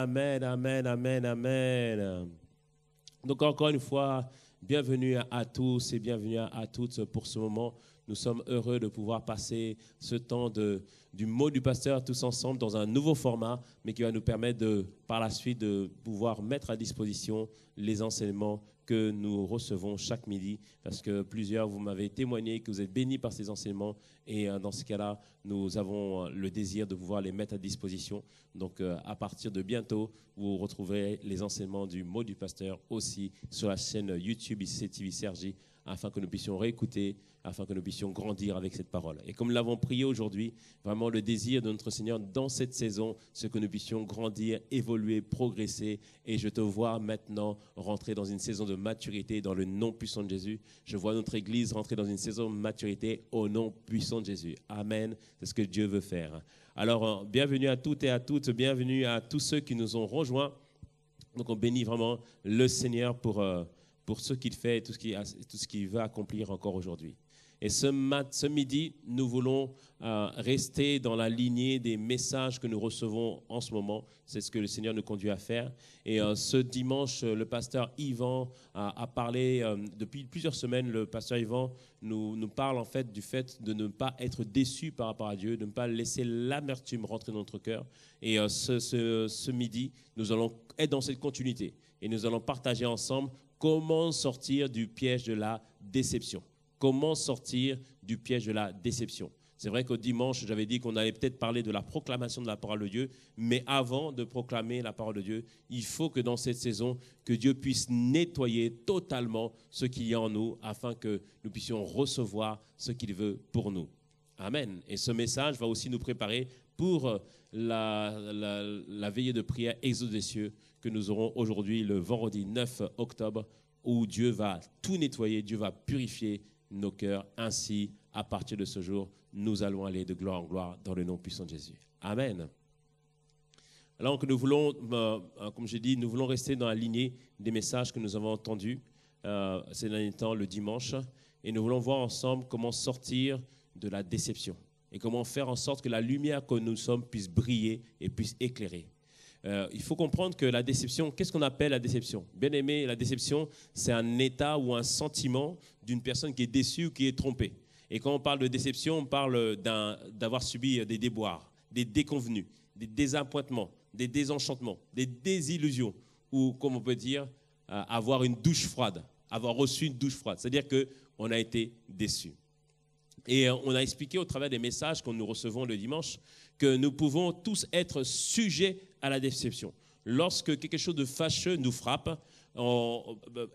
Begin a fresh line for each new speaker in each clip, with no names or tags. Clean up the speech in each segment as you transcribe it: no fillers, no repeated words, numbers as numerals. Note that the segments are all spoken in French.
Amen, amen, amen, amen. Donc encore une fois, bienvenue à tous et bienvenue à toutes pour ce moment. Nous sommes heureux de pouvoir passer ce temps du mot du pasteur tous ensemble dans un nouveau format, mais qui va nous permettre par la suite de pouvoir mettre à disposition les enseignements que nous recevons chaque midi, parce que plusieurs, vous m'avez témoigné que vous êtes bénis par ces enseignements, et dans ce cas-là, nous avons le désir de pouvoir les mettre à disposition. Donc à partir de bientôt, vous retrouverez les enseignements du mot du pasteur aussi sur la chaîne YouTube ICTV Sergi, afin que nous puissions réécouter, afin que nous puissions grandir avec cette parole. Et comme nous l'avons prié aujourd'hui, vraiment le désir de notre Seigneur dans cette saison, c'est que nous puissions grandir, évoluer, progresser. Et je te vois maintenant rentrer dans une saison de maturité dans le nom puissant de Jésus. Je vois notre Église rentrer dans une saison de maturité au nom puissant de Jésus. Amen. C'est ce que Dieu veut faire. Alors, bienvenue à toutes et à toutes, bienvenue à tous ceux qui nous ont rejoints. Donc, on bénit vraiment le Seigneur pour ce qu'il fait et tout ce qu'il veut accomplir encore aujourd'hui. Et ce midi, nous voulons rester dans la lignée des messages que nous recevons en ce moment. C'est ce que le Seigneur nous conduit à faire. Et ce dimanche, le pasteur Yvan a parlé, depuis plusieurs semaines, le pasteur Yvan nous parle en fait du fait de ne pas être déçu par rapport à Dieu, de ne pas laisser l'amertume rentrer dans notre cœur. Et ce midi, nous allons être dans cette continuité. Et nous allons partager ensemble comment sortir du piège de la déception. Comment sortir du piège de la déception. C'est vrai qu'au dimanche, j'avais dit qu'on allait peut-être parler de la proclamation de la parole de Dieu, mais avant de proclamer la parole de Dieu, il faut que dans cette saison, que Dieu puisse nettoyer totalement ce qu'il y a en nous, afin que nous puissions recevoir ce qu'il veut pour nous. Amen. Et ce message va aussi nous préparer pour la veillée de prière Exode des cieux que nous aurons aujourd'hui, le vendredi 9 octobre, où Dieu va tout nettoyer, Dieu va purifier nos cœurs. Ainsi, à partir de ce jour, nous allons aller de gloire en gloire dans le nom puissant de Jésus. Amen. Alors que nous voulons, comme j'ai dit, nous voulons rester dans la lignée des messages que nous avons entendus ces derniers temps, le dimanche, et nous voulons voir ensemble comment sortir de la déception et comment faire en sorte que la lumière que nous sommes puisse briller et puisse éclairer. Il faut comprendre que la déception, qu'est-ce qu'on appelle la déception? Bien aimé, la déception, c'est un état ou un sentiment d'une personne qui est déçue ou qui est trompée. Et quand on parle de déception, on parle d'avoir subi des déboires, des déconvenus, des désappointements, des désenchantements, des désillusions, ou comme on peut dire, avoir une douche froide, avoir reçu une douche froide. C'est-à-dire qu'on a été déçu. Et on a expliqué au travers des messages que nous recevons le dimanche que nous pouvons tous être sujets à la déception. Lorsque quelque chose de fâcheux nous frappe,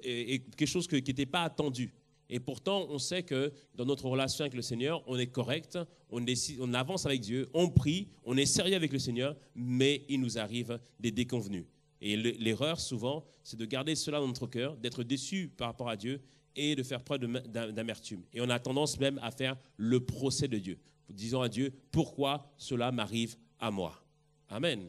et quelque chose qui n'était pas attendu. Et pourtant, on sait que dans notre relation avec le Seigneur, on est correct, on avance avec Dieu, on prie, on est sérieux avec le Seigneur, mais il nous arrive des déconvenus. Et l'erreur, souvent, c'est de garder cela dans notre cœur, d'être déçu par rapport à Dieu et de faire preuve d'amertume. Et on a tendance même à faire le procès de Dieu, disant à Dieu, pourquoi cela m'arrive à moi? Amen.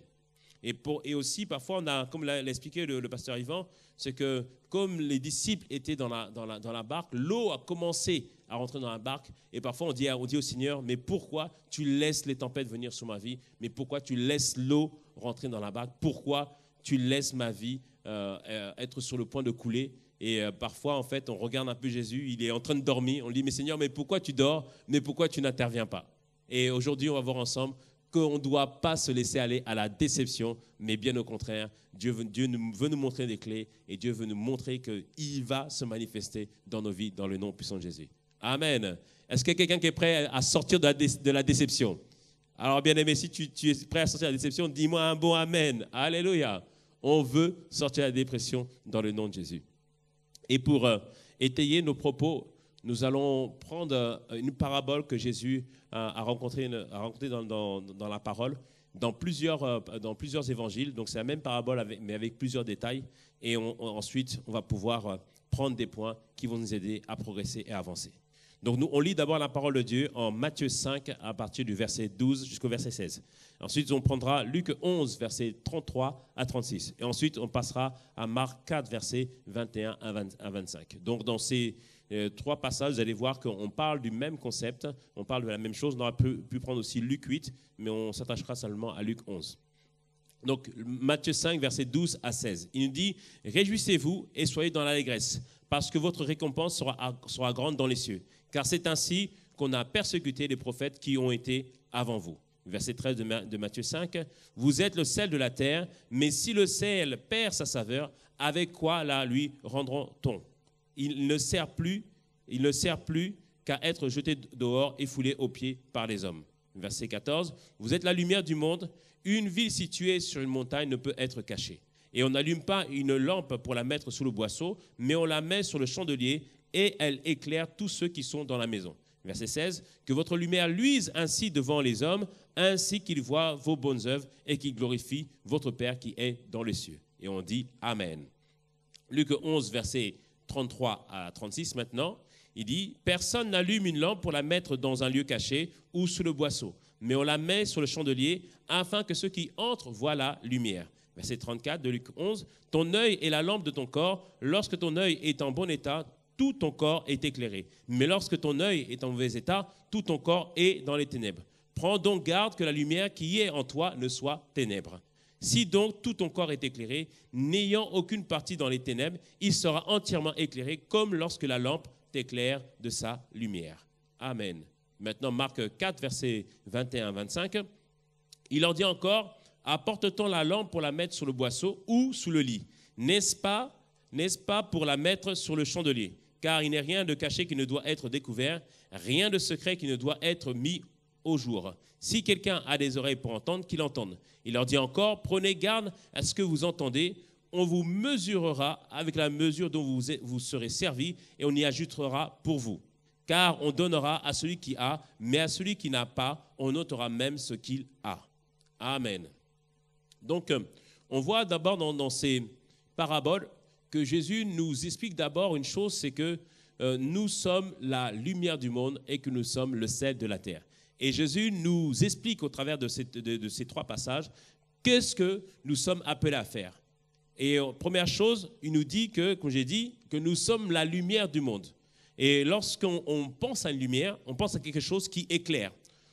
Et aussi, parfois, on a, comme l'a expliqué le pasteur Yvan, c'est que comme les disciples étaient dans la barque, l'eau a commencé à rentrer dans la barque. Et parfois, on dit au Seigneur, mais pourquoi tu laisses les tempêtes venir sur ma vie? Mais pourquoi tu laisses l'eau rentrer dans la barque? Pourquoi tu laisses ma vie être sur le point de couler? Et parfois, en fait, on regarde un peu Jésus, il est en train de dormir. On lui dit, mais Seigneur, mais pourquoi tu dors? Mais pourquoi tu n'interviens pas? Et aujourd'hui, on va voir ensemble qu'on ne doit pas se laisser aller à la déception, mais bien au contraire, Dieu veut nous montrer des clés et Dieu veut nous montrer qu'il va se manifester dans nos vies, dans le nom puissant de Jésus. Amen. Est-ce qu'il y a quelqu'un qui est prêt à sortir de la déception? Alors, bien aimé, si tu es prêt à sortir de la déception, dis-moi un bon Amen. Alléluia. On veut sortir de la dépression dans le nom de Jésus. Et pour étayer nos propos, nous allons prendre une parabole que Jésus a rencontrée dans la parole, dans plusieurs évangiles. Donc c'est la même parabole, mais avec plusieurs détails. Et ensuite, on va pouvoir prendre des points qui vont nous aider à progresser et à avancer. Donc nous, on lit d'abord la parole de Dieu en Matthieu 5, à partir du verset 12 jusqu'au verset 16. Ensuite, on prendra Luc 11, verset 33 à 36. Et ensuite, on passera à Marc 4, verset 21 à 25. Donc dans ces trois passages, vous allez voir qu'on parle du même concept, on parle de la même chose. On aurait pu prendre aussi Luc 8, mais on s'attachera seulement à Luc 11. Donc, Matthieu 5, versets 12 à 16. Il nous dit, « Réjouissez-vous et soyez dans l'allégresse, parce que votre récompense sera grande dans les cieux. Car c'est ainsi qu'on a persécuté les prophètes qui ont été avant vous. » Verset 13 de Matthieu 5. « Vous êtes le sel de la terre, mais si le sel perd sa saveur, avec quoi la lui rendront-on? Il ne sert plus qu'à être jeté dehors et foulé aux pieds par les hommes. » Verset 14. « Vous êtes la lumière du monde. Une ville située sur une montagne ne peut être cachée. Et on n'allume pas une lampe pour la mettre sous le boisseau, mais on la met sur le chandelier et elle éclaire tous ceux qui sont dans la maison. » Verset 16. « Que votre lumière luise ainsi devant les hommes, ainsi qu'ils voient vos bonnes œuvres et qu'ils glorifient votre Père qui est dans les cieux. » Et on dit Amen. Luc 11, versets 33 à 36 maintenant. Il dit, « Personne n'allume une lampe pour la mettre dans un lieu caché ou sous le boisseau, mais on la met sur le chandelier afin que ceux qui entrent voient la lumière. » Verset 34 de Luc 11, « Ton œil est la lampe de ton corps. Lorsque ton œil est en bon état, tout ton corps est éclairé. Mais lorsque ton œil est en mauvais état, tout ton corps est dans les ténèbres. Prends donc garde que la lumière qui est en toi ne soit ténèbres. Si donc tout ton corps est éclairé, n'ayant aucune partie dans les ténèbres, il sera entièrement éclairé comme lorsque la lampe t'éclaire de sa lumière. » Amen. Maintenant, Marc 4, versets 21-25. Il leur dit encore, « Apporte-t-on la lampe pour la mettre sur le boisseau ou sous le lit? N'est-ce pas pour la mettre sur le chandelier? Car il n'est rien de caché qui ne doit être découvert, rien de secret qui ne doit être mis au jour. Si quelqu'un a des oreilles pour entendre, qu'il entende. » Il leur dit encore, « Prenez garde à ce que vous entendez. On vous mesurera avec la mesure dont vous serez servi et on y ajoutera pour vous. Car on donnera à celui qui a, mais à celui qui n'a pas, on ôtera même ce qu'il a. » Amen. Donc, on voit d'abord dans ces paraboles que Jésus nous explique d'abord une chose, c'est que nous sommes la lumière du monde et que nous sommes le sel de la terre. Et Jésus nous explique au travers de ces trois passages qu'est-ce que nous sommes appelés à faire. Et première chose, il nous dit que, comme j'ai dit, que nous sommes la lumière du monde. Et lorsqu'on pense à une lumière, on pense à quelque chose qui éclaire.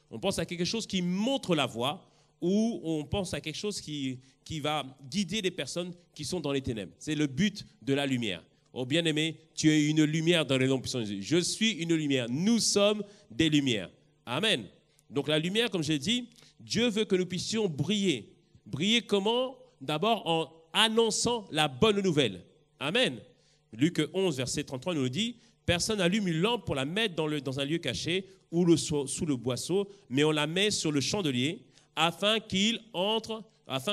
On pense à quelque chose qui montre la voie, ou on pense à quelque chose qui va guider les personnes qui sont dans les ténèbres. C'est le but de la lumière. Oh bien-aimé, tu es une lumière dans les noms puissants de Jésus. Je suis une lumière. Nous sommes des lumières. Amen. Donc la lumière, comme j'ai dit, Dieu veut que nous puissions briller. Briller comment? D'abord en annonçant la bonne nouvelle. Amen. Luc 11, verset 33 nous dit, « Personne n'allume une lampe pour la mettre dans un lieu caché ou sous le boisseau, mais on la met sur le chandelier afin que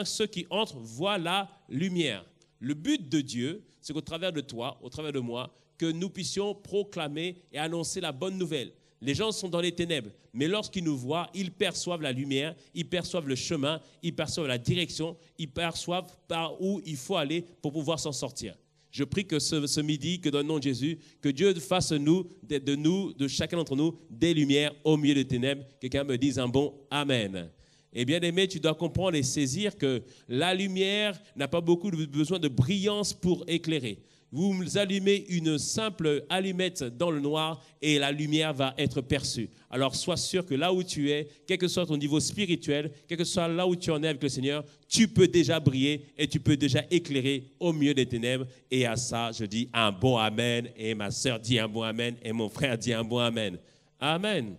ceux qui entrent voient la lumière. » Le but de Dieu, c'est qu'au travers de toi, au travers de moi, que nous puissions proclamer et annoncer la bonne nouvelle. Les gens sont dans les ténèbres, mais lorsqu'ils nous voient, ils perçoivent la lumière, ils perçoivent le chemin, ils perçoivent la direction, ils perçoivent par où il faut aller pour pouvoir s'en sortir. Je prie que ce midi, que dans le nom de Jésus, que Dieu fasse de chacun d'entre nous, des lumières au milieu des ténèbres. Quelqu'un me dise un bon Amen. Et bien aimé, tu dois comprendre et saisir que la lumière n'a pas beaucoup besoin de brillance pour éclairer. Vous allumez une simple allumette dans le noir et la lumière va être perçue. Alors sois sûr que là où tu es, quel que soit ton niveau spirituel, quel que soit là où tu en es avec le Seigneur, tu peux déjà briller et tu peux déjà éclairer au milieu des ténèbres. Et à ça, je dis un bon Amen. Et ma sœur dit un bon Amen. Et mon frère dit un bon Amen. Amen.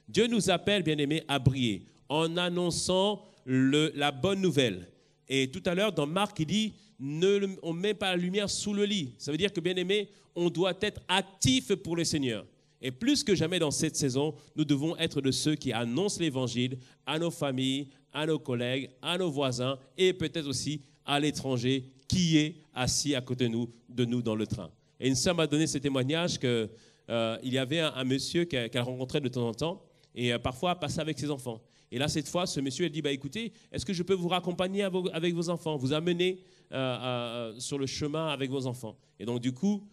Dieu nous appelle, bien-aimés, à briller en annonçant la bonne nouvelle. Et tout à l'heure, dans Marc, il dit, on ne met pas la lumière sous le lit. Ça veut dire que, bien aimé, on doit être actif pour le Seigneur. Et plus que jamais dans cette saison, nous devons être de ceux qui annoncent l'Évangile à nos familles, à nos collègues, à nos voisins et peut-être aussi à l'étranger qui est assis à côté de nous dans le train. Et une sœur m'a donné ce témoignage qu'il y avait un monsieur qu'elle rencontrait de temps en temps et parfois passait avec ses enfants. Et là, cette fois, ce monsieur a dit, écoutez, est-ce que je peux vous raccompagner avec vos enfants, vous amener sur le chemin avec vos enfants? Et donc, du coup,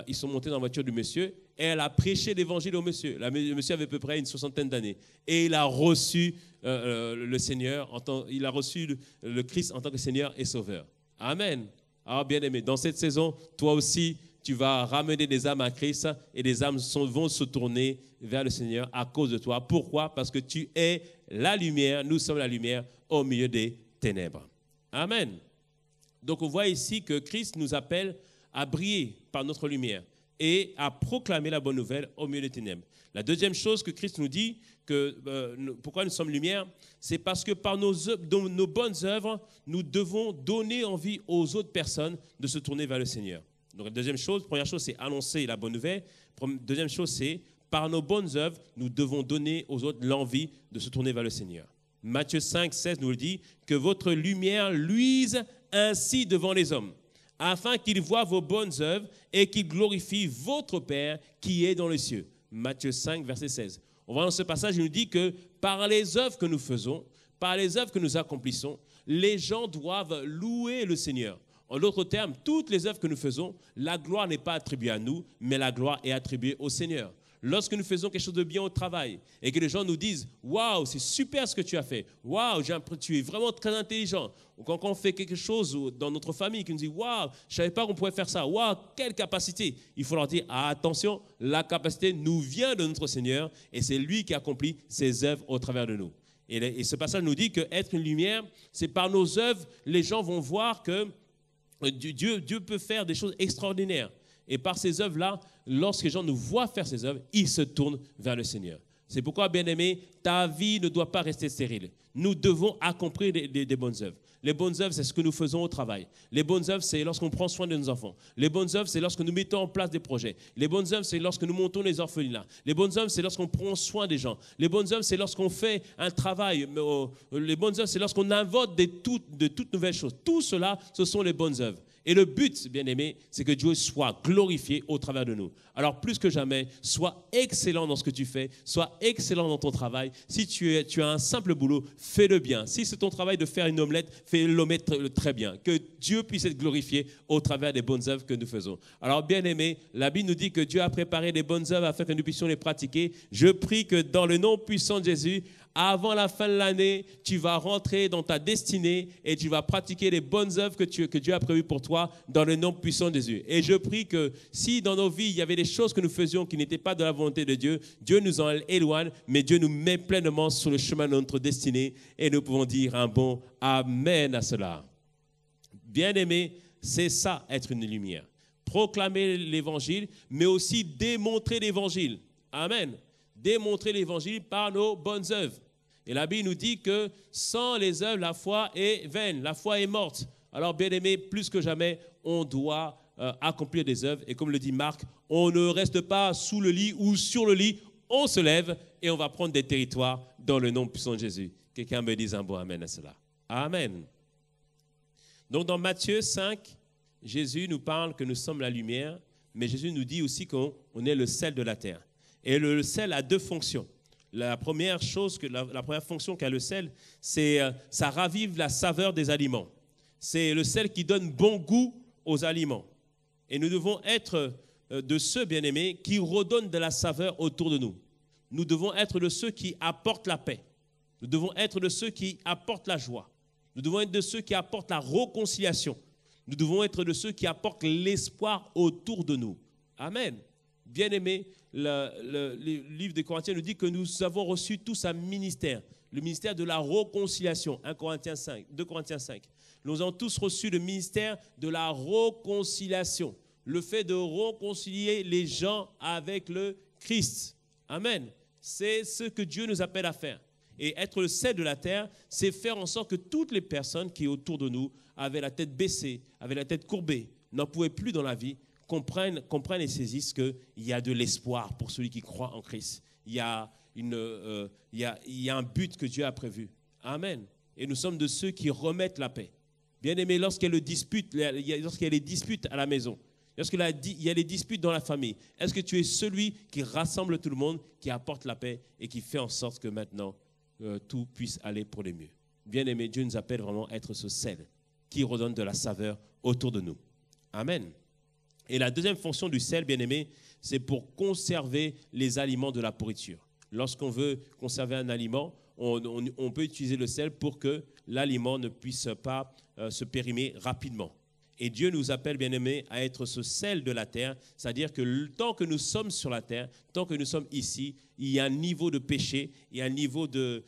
ils sont montés dans la voiture du monsieur et elle a prêché l'évangile au monsieur. Le monsieur avait à peu près une 60aine d'années. Et il a reçu le Seigneur, il a reçu le Christ en tant que Seigneur et Sauveur. Amen. Alors, bien aimé, dans cette saison, toi aussi, tu vas ramener des âmes à Christ et les âmes vont se tourner vers le Seigneur à cause de toi. Pourquoi? Parce que tu es la lumière, nous sommes la lumière au milieu des ténèbres. Amen. Donc on voit ici que Christ nous appelle à briller par notre lumière et à proclamer la bonne nouvelle au milieu des ténèbres. La deuxième chose que Christ nous dit, pourquoi nous sommes lumière, c'est parce que par nos bonnes œuvres, nous devons donner envie aux autres personnes de se tourner vers le Seigneur. Donc la deuxième chose, première chose, c'est annoncer la bonne nouvelle. Deuxième chose, c'est par nos bonnes œuvres, nous devons donner aux autres l'envie de se tourner vers le Seigneur. Matthieu 5, 16 nous le dit, que votre lumière luise ainsi devant les hommes, afin qu'ils voient vos bonnes œuvres et qu'ils glorifient votre Père qui est dans les cieux. Matthieu 5, verset 16. On voit dans ce passage, il nous dit que par les œuvres que nous faisons, par les œuvres que nous accomplissons, les gens doivent louer le Seigneur. En d'autres termes, toutes les œuvres que nous faisons, la gloire n'est pas attribuée à nous, mais la gloire est attribuée au Seigneur. Lorsque nous faisons quelque chose de bien au travail et que les gens nous disent « Waouh, c'est super ce que tu as fait. Waouh, tu es vraiment très intelligent. » Ou quand on fait quelque chose dans notre famille qui nous dit « Waouh, je ne savais pas qu'on pouvait faire ça. Waouh, quelle capacité. » Il faut leur dire « Attention, la capacité nous vient de notre Seigneur et c'est lui qui accomplit ses œuvres au travers de nous. » Et ce passage nous dit qu'être une lumière, c'est par nos œuvres, les gens vont voir que Dieu peut faire des choses extraordinaires. Et par ces œuvres-là, lorsque les gens nous voient faire ces œuvres, ils se tournent vers le Seigneur. C'est pourquoi, bien-aimé, ta vie ne doit pas rester stérile. Nous devons accomplir des bonnes œuvres. Les bonnes œuvres, c'est ce que nous faisons au travail. Les bonnes œuvres, c'est lorsqu'on prend soin de nos enfants. Les bonnes œuvres, c'est lorsque nous mettons en place des projets. Les bonnes œuvres, c'est lorsque nous montons les orphelinats. Les bonnes œuvres, c'est lorsqu'on prend soin des gens. Les bonnes œuvres, c'est lorsqu'on fait un travail. Les bonnes œuvres, c'est lorsqu'on invente de toutes nouvelles choses. Tout cela, ce sont les bonnes œuvres. Et le but, bien aimé, c'est que Dieu soit glorifié au travers de nous. Alors plus que jamais, sois excellent dans ce que tu fais, sois excellent dans ton travail. Si tu as un simple boulot, fais-le bien. Si c'est ton travail de faire une omelette, fais l'omelette très bien. Que Dieu puisse être glorifié au travers des bonnes œuvres que nous faisons. Alors bien aimé, la Bible nous dit que Dieu a préparé des bonnes œuvres afin que nous puissions les pratiquer. Je prie que dans le nom puissant de Jésus, avant la fin de l'année, tu vas rentrer dans ta destinée et tu vas pratiquer les bonnes œuvres que Dieu a prévues pour toi dans le nom puissant de Jésus. Et je prie que si dans nos vies, il y avait des choses que nous faisions qui n'étaient pas de la volonté de Dieu, Dieu nous en éloigne, mais Dieu nous met pleinement sur le chemin de notre destinée et nous pouvons dire un bon Amen à cela. Bien-aimés, c'est ça être une lumière. Proclamer l'évangile, mais aussi démontrer l'évangile. Amen. Démontrer l'évangile par nos bonnes œuvres. Et la Bible nous dit que sans les œuvres, la foi est vaine, la foi est morte. Alors, bien aimé, plus que jamais, on doit accomplir des œuvres. Et comme le dit Marc, on ne reste pas sous le lit ou sur le lit, on se lève et on va prendre des territoires dans le nom puissant de Jésus. Quelqu'un me dise un bon amen à cela. Amen. Donc, dans Matthieu 5, Jésus nous parle que nous sommes la lumière, mais Jésus nous dit aussi qu'on est le sel de la terre. Et le sel a deux fonctions. La première fonction qu'a le sel, c'est ça ravive la saveur des aliments. C'est le sel qui donne bon goût aux aliments. Et nous devons être de ceux, bien-aimés, qui redonnent de la saveur autour de nous. Nous devons être de ceux qui apportent la paix. Nous devons être de ceux qui apportent la joie. Nous devons être de ceux qui apportent la réconciliation. Nous devons être de ceux qui apportent l'espoir autour de nous. Amen. Bien-aimés, le livre des Corinthiens nous dit que nous avons reçu tous un ministère, le ministère de la réconciliation, 2 Corinthiens 5. Nous avons tous reçu le ministère de la réconciliation, le fait de réconcilier les gens avec le Christ. Amen. C'est ce que Dieu nous appelle à faire. Et être le sel de la terre, c'est faire en sorte que toutes les personnes qui autour de nous avaient la tête baissée, avaient la tête courbée, n'en pouvaient plus dans la vie, comprennent et saisissent qu'il y a de l'espoir pour celui qui croit en Christ. Il y a un but que Dieu a prévu. Amen. Et nous sommes de ceux qui remettent la paix. Bien-aimés, lorsqu'il y a des disputes à la maison, lorsqu'il y a des disputes dans la famille, est-ce que tu es celui qui rassemble tout le monde, qui apporte la paix et qui fait en sorte que maintenant, tout puisse aller pour le mieux? Bien-aimés, Dieu nous appelle vraiment à être ce sel qui redonne de la saveur autour de nous. Amen. Et la deuxième fonction du sel, bien-aimé, c'est pour conserver les aliments de la pourriture. Lorsqu'on veut conserver un aliment, on peut utiliser le sel pour que l'aliment ne puisse pas se périmer rapidement. Et Dieu nous appelle, bien-aimés, à être ce sel de la terre, c'est-à-dire que tant que nous sommes sur la terre, tant que nous sommes ici, il y a un niveau de péché, il y a un niveau de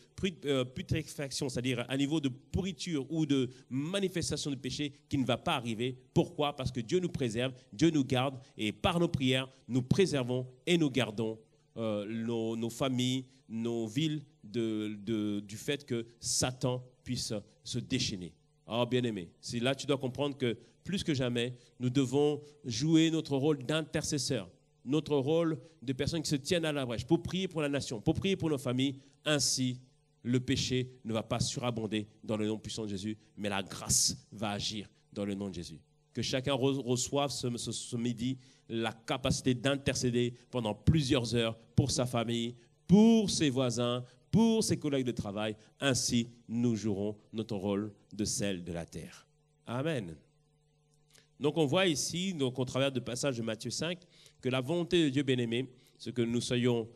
putréfaction, c'est-à-dire un niveau de pourriture ou de manifestation de péché qui ne va pas arriver. Pourquoi? Parce que Dieu nous préserve, Dieu nous garde, et par nos prières, nous préservons et nous gardons nos familles, nos villes du fait que Satan puisse se déchaîner. Alors, bien-aimé, c'est là que tu dois comprendre que plus que jamais, nous devons jouer notre rôle d'intercesseur, notre rôle de personnes qui se tiennent à la brèche pour prier pour la nation, pour prier pour nos familles. Ainsi, le péché ne va pas surabonder dans le nom puissant de Jésus, mais la grâce va agir dans le nom de Jésus. Que chacun reçoive ce midi la capacité d'intercéder pendant plusieurs heures pour sa famille, pour ses voisins, pour ses collègues de travail. Ainsi, nous jouerons notre rôle de sel de la terre. Amen. Donc, on voit ici, donc, au travers du passage de Matthieu 5, que la volonté de Dieu bien-aimé, c'est que nous soyons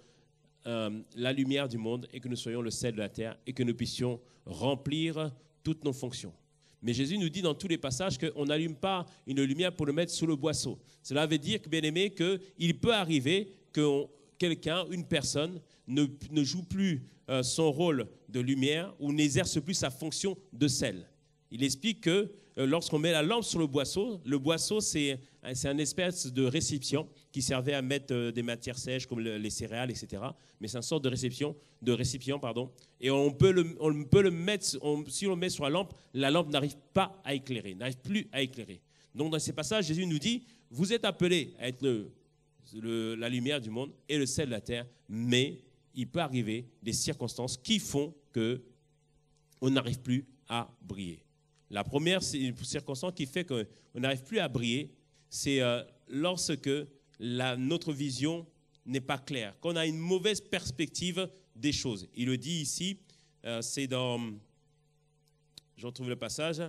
la lumière du monde et que nous soyons le sel de la terre et que nous puissions remplir toutes nos fonctions. Mais Jésus nous dit dans tous les passages qu'on n'allume pas une lumière pour le mettre sous le boisseau. Cela veut dire, bien-aimé, qu'il peut arriver que quelqu'un, une personne, ne joue plus son rôle de lumière ou n'exerce plus sa fonction de sel. Il explique que lorsqu'on met la lampe sur le boisseau, c'est une espèce de récipient qui servait à mettre des matières sèches comme les céréales, etc. Mais c'est une sorte de récipient, Et on peut le mettre, si on le met sur la lampe n'arrive pas à éclairer, n'arrive plus à éclairer. Donc dans ces passages, Jésus nous dit, vous êtes appelés à être la lumière du monde et le sel de la terre, mais il peut arriver des circonstances qui font qu'on n'arrive plus à briller. La première circonstance qui fait qu'on n'arrive plus à briller, c'est lorsque notre vision n'est pas claire, qu'on a une mauvaise perspective des choses. Il le dit ici, c'est je retrouve le passage,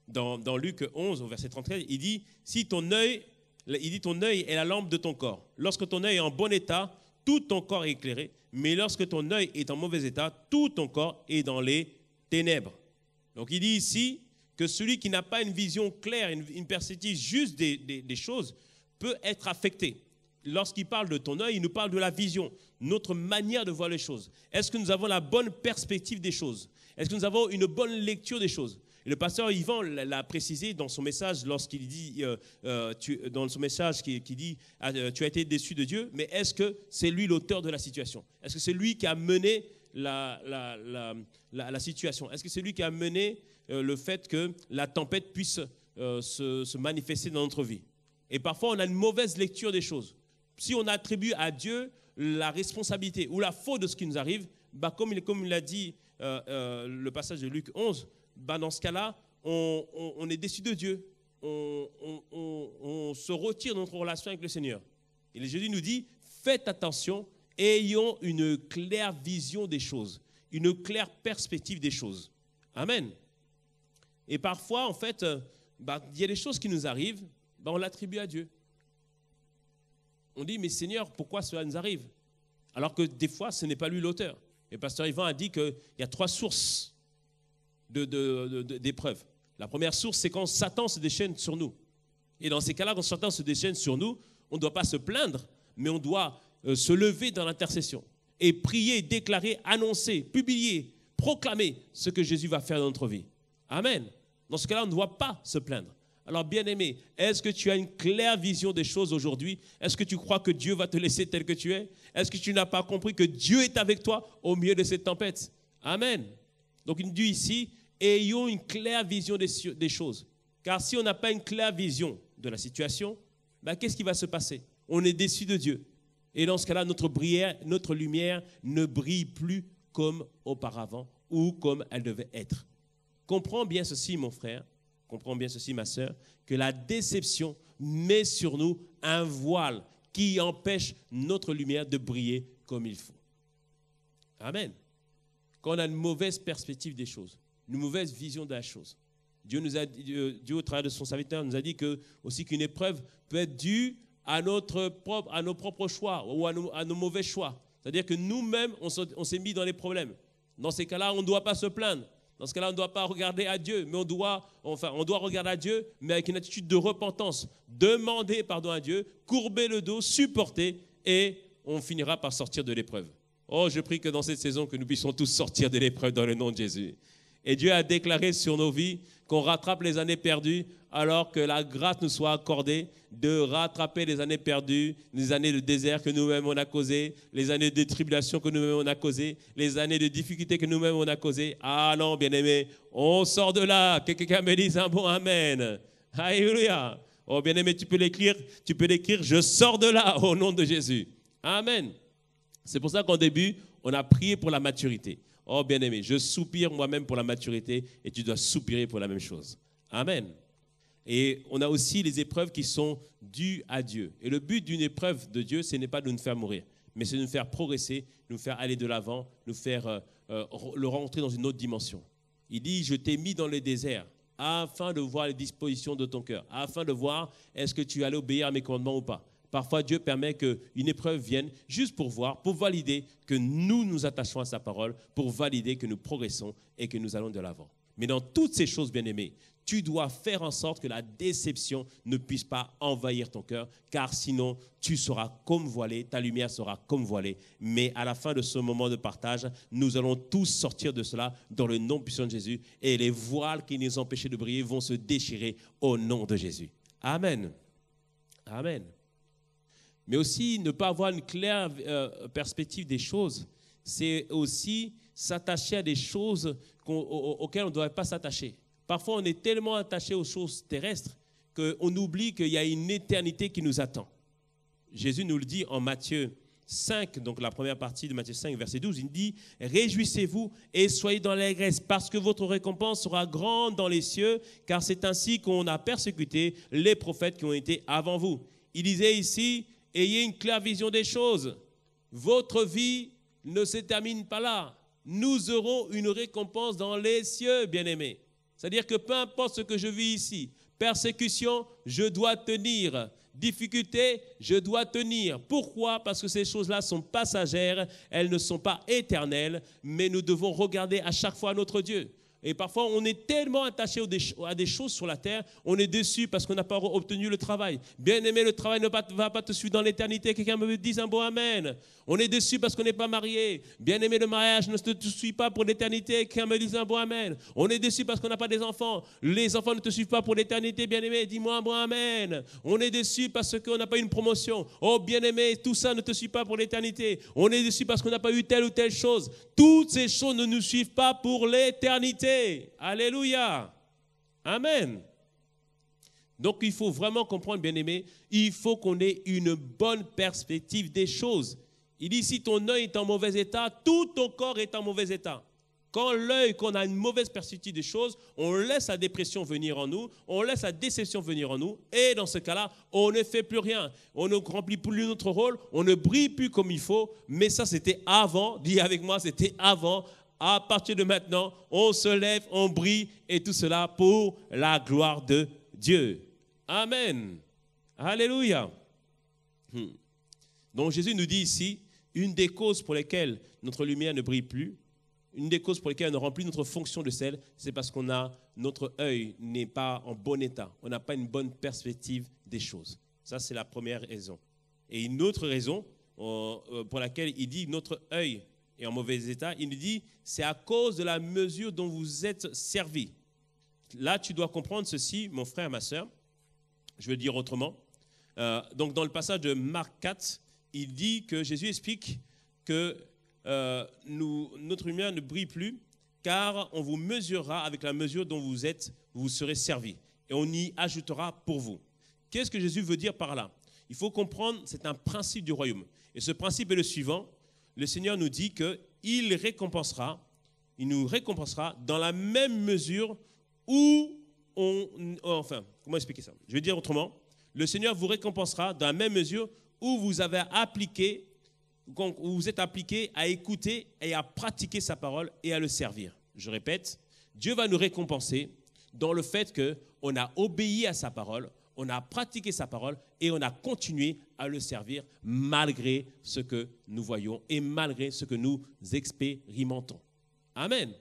dans Luc 11, au verset 33, il dit « ton œil est la lampe de ton corps. Lorsque ton œil est en bon état, tout ton corps est éclairé, mais lorsque ton œil est en mauvais état, tout ton corps est dans les ténèbres. » Donc il dit ici que celui qui n'a pas une vision claire, une perspective juste des choses, peut être affecté. Lorsqu'il parle de ton œil, il nous parle de la vision, notre manière de voir les choses. Est-ce que nous avons la bonne perspective des choses? Est-ce que nous avons une bonne lecture des choses? Et le pasteur Yvan l'a précisé dans son message lorsqu'il dit, dans son message qui dit tu as été déçu de Dieu, mais est-ce que c'est lui l'auteur de la situation? Est-ce que c'est lui qui a mené la situation? Est-ce que c'est lui qui a mené le fait que la tempête puisse se manifester dans notre vie? Et parfois, on a une mauvaise lecture des choses. Si on attribue à Dieu la responsabilité ou la faute de ce qui nous arrive, comme il l'a dit le passage de Luc 11, dans ce cas-là, on est déçu de Dieu. On se retire de notre relation avec le Seigneur. Et Jésus nous dit, faites attention, ayons une claire vision des choses, une claire perspective des choses. Amen. Et parfois, en fait, il y a des choses qui nous arrivent, on l'attribue à Dieu. On dit, mais Seigneur, pourquoi cela nous arrive? Alors que des fois, ce n'est pas lui l'auteur. Et pasteur Yvan a dit qu'il y a 3 sources d'épreuves. La première source, c'est quand Satan se déchaîne sur nous. Et dans ces cas-là, quand Satan se déchaîne sur nous, on ne doit pas se plaindre, mais on doit se lever dans l'intercession et prier, déclarer, annoncer, publier, proclamer ce que Jésus va faire dans notre vie. Amen. Dans ce cas-là, on ne doit pas se plaindre. Alors, bien-aimé, est-ce que tu as une claire vision des choses aujourd'hui? Est-ce que tu crois que Dieu va te laisser tel que tu es? Est-ce que tu n'as pas compris que Dieu est avec toi au milieu de cette tempête? Amen. Donc, il dit ici, ayons une claire vision des choses. Car si on n'a pas une claire vision de la situation, qu'est-ce qui va se passer? On est déçu de Dieu. Et dans ce cas-là, notre lumière ne brille plus comme auparavant ou comme elle devait être. Comprends bien ceci, mon frère. Comprends bien ceci, ma sœur, que la déception met sur nous un voile qui empêche notre lumière de briller comme il faut. Amen. Quand on a une mauvaise perspective des choses, une mauvaise vision de la chose, Dieu, au travers de son serviteur, nous a dit aussi qu'une épreuve peut être due à nos propres choix ou à nos mauvais choix. C'est-à-dire que nous-mêmes, on s'est mis dans les problèmes. Dans ces cas-là, on ne doit pas se plaindre. Dans ce cas-là, on ne doit pas regarder à Dieu, mais on doit regarder à Dieu, mais avec une attitude de repentance. Demander pardon à Dieu, courber le dos, supporter, et on finira par sortir de l'épreuve. Oh, je prie que dans cette saison, que nous puissions tous sortir de l'épreuve dans le nom de Jésus. Et Dieu a déclaré sur nos vies qu'on rattrape les années perdues, alors que la grâce nous soit accordée de rattraper les années perdues, les années de désert que nous-mêmes on a causées, les années de tribulation que nous-mêmes on a causées, les années de difficultés que nous-mêmes on a causées. Ah non, bien-aimé, on sort de là. Que quelqu'un me dise un bon amen. Alléluia. Oh, bien-aimé, tu peux l'écrire, je sors de là au nom de Jésus. Amen. C'est pour ça qu'au début, on a prié pour la maturité. Oh, bien-aimé, je soupire moi-même pour la maturité et tu dois soupirer pour la même chose. Amen. Et on a aussi les épreuves qui sont dues à Dieu. Et le but d'une épreuve de Dieu, ce n'est pas de nous faire mourir, mais c'est de nous faire progresser, nous faire aller de l'avant, nous faire le rentrer dans une autre dimension. Il dit, je t'ai mis dans le désert afin de voir les dispositions de ton cœur, afin de voir est-ce que tu allais obéir à mes commandements ou pas. Parfois, Dieu permet qu'une épreuve vienne juste pour voir, pour valider que nous nous attachons à sa parole, pour valider que nous progressons et que nous allons de l'avant. Mais dans toutes ces choses, bien-aimés, tu dois faire en sorte que la déception ne puisse pas envahir ton cœur, car sinon, tu seras comme voilé, ta lumière sera comme voilée. Mais à la fin de ce moment de partage, nous allons tous sortir de cela dans le nom puissant de Jésus, et les voiles qui nous empêchaient de briller vont se déchirer au nom de Jésus. Amen. Amen. Mais aussi, ne pas avoir une claire perspective des choses, c'est aussi s'attacher à des choses auxquelles on ne devrait pas s'attacher. Parfois, on est tellement attaché aux choses terrestres qu'on oublie qu'il y a une éternité qui nous attend. Jésus nous le dit en Matthieu 5, donc la première partie de Matthieu 5, verset 12, il dit « Réjouissez-vous et soyez dans l'allégresse, parce que votre récompense sera grande dans les cieux, car c'est ainsi qu'on a persécuté les prophètes qui ont été avant vous. » Il disait ici, ayez une claire vision des choses. Votre vie ne se termine pas là. Nous aurons une récompense dans les cieux, bien-aimés. C'est-à-dire que peu importe ce que je vis ici, persécution, je dois tenir. Difficulté, je dois tenir. Pourquoi? Parce que ces choses-là sont passagères, elles ne sont pas éternelles, mais nous devons regarder à chaque fois notre Dieu. Et parfois, on est tellement attaché à des choses sur la terre, on est déçu parce qu'on n'a pas obtenu le travail. Bien aimé, le travail ne va pas te suivre dans l'éternité. Quelqu'un me dise un bon amen. On est déçu parce qu'on n'est pas marié. Bien aimé, le mariage ne te suit pas pour l'éternité. Quelqu'un me dise un bon amen. On est déçu parce qu'on n'a pas des enfants. Les enfants ne te suivent pas pour l'éternité. Bien aimé, dis-moi un bon amen. On est déçu parce qu'on n'a pas eu une promotion. Oh, bien aimé, tout ça ne te suit pas pour l'éternité. On est déçu parce qu'on n'a pas eu telle ou telle chose. Toutes ces choses ne nous suivent pas pour l'éternité. Alléluia. Amen. Donc il faut vraiment comprendre, bien-aimé, il faut qu'on ait une bonne perspective des choses. Il dit, si ton œil est en mauvais état, tout ton corps est en mauvais état. Quand qu'on a une mauvaise perspective des choses, on laisse la dépression venir en nous, on laisse la déception venir en nous, et dans ce cas-là, on ne fait plus rien. On ne remplit plus notre rôle, on ne brille plus comme il faut, mais ça c'était avant, dis avec moi, c'était avant. À partir de maintenant, on se lève, on brille, et tout cela pour la gloire de Dieu. Amen. Alléluia. Donc Jésus nous dit ici, une des causes pour lesquelles notre lumière ne brille plus, une des causes pour lesquelles on ne remplit notre fonction de sel, c'est parce qu'on a, notre œil n'est pas en bon état. On n'a pas une bonne perspective des choses. Ça, c'est la première raison. Et une autre raison pour laquelle il dit notre œil est en mauvais état, il nous dit, c'est à cause de la mesure dont vous êtes servis. Là, tu dois comprendre ceci, mon frère, ma soeur. Je vais le dire autrement. Donc, dans le passage de Marc 4, il dit que Jésus explique que notre lumière ne brille plus, car on vous mesurera avec la mesure dont vous serez servis. Et on y ajoutera pour vous. Qu'est-ce que Jésus veut dire par là? Il faut comprendre, c'est un principe du royaume. Et ce principe est le suivant. Le Seigneur nous dit qu'il nous récompensera dans la même mesure où comment expliquer ça? Je vais dire autrement. Le Seigneur vous récompensera dans la même mesure où vous êtes appliqué à écouter et à pratiquer sa parole et à le servir. Je répète, Dieu va nous récompenser dans le fait qu'on a obéi à sa parole, on a pratiqué sa parole et on a continué à le servir malgré ce que nous voyons et malgré ce que nous expérimentons. Amen.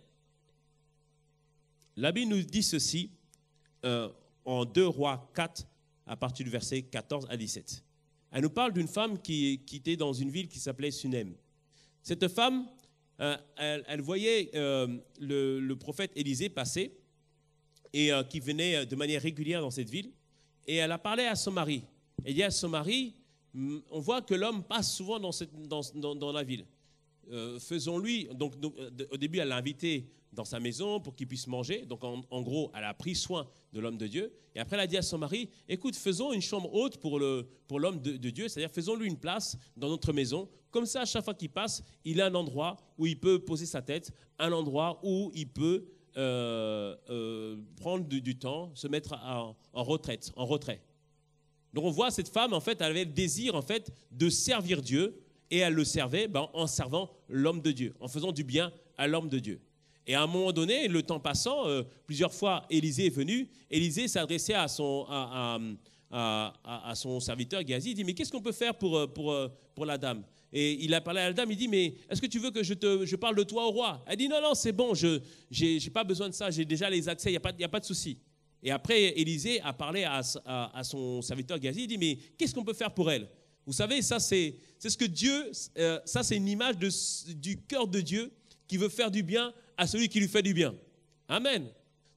La Bible nous dit ceci en 2 Rois 4, à partir du verset 14 à 17. Elle nous parle d'une femme qui était dans une ville qui s'appelait Sunem. Cette femme, elle voyait le prophète Élisée passer et qui venait de manière régulière dans cette ville. Et elle a parlé à son mari. Elle dit à son mari, on voit que l'homme passe souvent dans la ville. Faisons-lui, donc au début elle l'a invité dans sa maison pour qu'il puisse manger, donc en gros elle a pris soin de l'homme de Dieu, et après elle a dit à son mari, écoute, faisons une chambre haute pour l'homme de Dieu, c'est-à-dire faisons-lui une place dans notre maison, comme ça à chaque fois qu'il passe, il a un endroit où il peut poser sa tête, un endroit où il peut prendre du temps, se mettre en retraite, en retrait. Donc on voit cette femme, en fait, elle avait le désir en fait, de servir Dieu, et elle le servait en servant l'homme de Dieu, en faisant du bien à l'homme de Dieu. Et à un moment donné, le temps passant, plusieurs fois, Élisée est venu. Élisée s'adressait à son serviteur Géasi. Il dit, mais qu'est-ce qu'on peut faire pour la dame? Et il a parlé à la dame, il dit, mais est-ce que tu veux que je parle de toi au roi? Elle dit, non, non, c'est bon, je n'ai pas besoin de ça, j'ai déjà les accès, il n'y a pas de souci. Et après, Élisée a parlé à son serviteur Géasi, il dit, mais qu'est-ce qu'on peut faire pour elle? Vous savez, ça c'est ce que Dieu, ça c'est une image du cœur de Dieu qui veut faire du bien à celui qui lui fait du bien. Amen.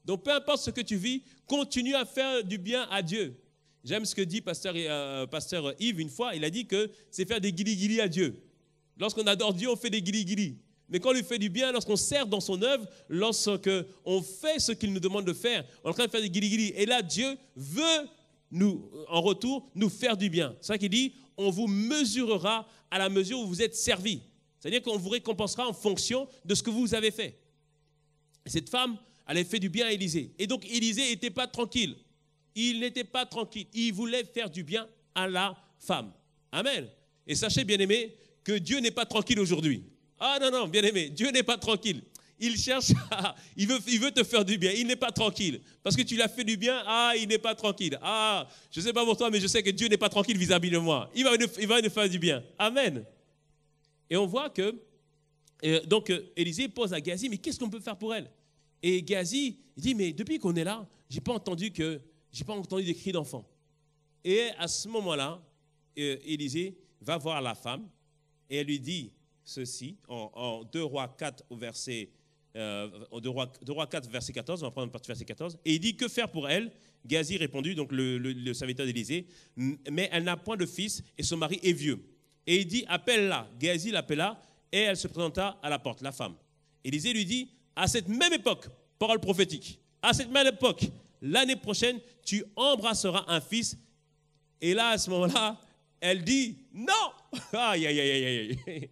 Donc peu importe ce que tu vis, continue à faire du bien à Dieu. J'aime ce que dit pasteur Yves une fois, il a dit que c'est faire des guili-guili à Dieu. Lorsqu'on adore Dieu, on fait des guili-guili. Mais quand on lui fait du bien, lorsqu'on sert dans son œuvre, lorsqu'on fait ce qu'il nous demande de faire, on est en train de faire des guili-guili. Et là, Dieu veut en retour, nous faire du bien. C'est ça qu'il dit, on vous mesurera à la mesure où vous êtes servi. C'est-à-dire qu'on vous récompensera en fonction de ce que vous avez fait. Et cette femme, elle avait fait du bien à Élisée. Et donc, Élisée n'était pas tranquille. Il n'était pas tranquille. Il voulait faire du bien à la femme. Amen. Et sachez, bien-aimés, que Dieu n'est pas tranquille aujourd'hui. Ah non, non, bien-aimé, Dieu n'est pas tranquille. Il cherche, il veut te faire du bien. Il n'est pas tranquille. Parce que tu lui as fait du bien, il n'est pas tranquille. Je ne sais pas pour toi, mais je sais que Dieu n'est pas tranquille vis-à-vis de moi. Il va nous faire du bien. Amen. Et on voit que, donc Élisée pose à Géasi, mais qu'est-ce qu'on peut faire pour elle? Et Géasi, il dit, mais depuis qu'on est là, je n'ai pas entendu des cris d'enfants. Et à ce moment-là, Élisée va voir la femme et elle lui dit ceci, en 2 Rois 4 au verset 2 Rois 4, verset 14, on va prendre une partie verset 14, et il dit, que faire pour elle? Géasi répondit, donc le serviteur d'Élisée, mais elle n'a point de fils et son mari est vieux. Et il dit, appelle-la. Géasi l'appela et elle se présenta à la porte, la femme. Élisée lui dit, à cette même époque, parole prophétique, à cette même époque, l'année prochaine, tu embrasseras un fils. Et là, à ce moment-là, elle dit, non. Aïe, aïe, aïe, aïe, aïe.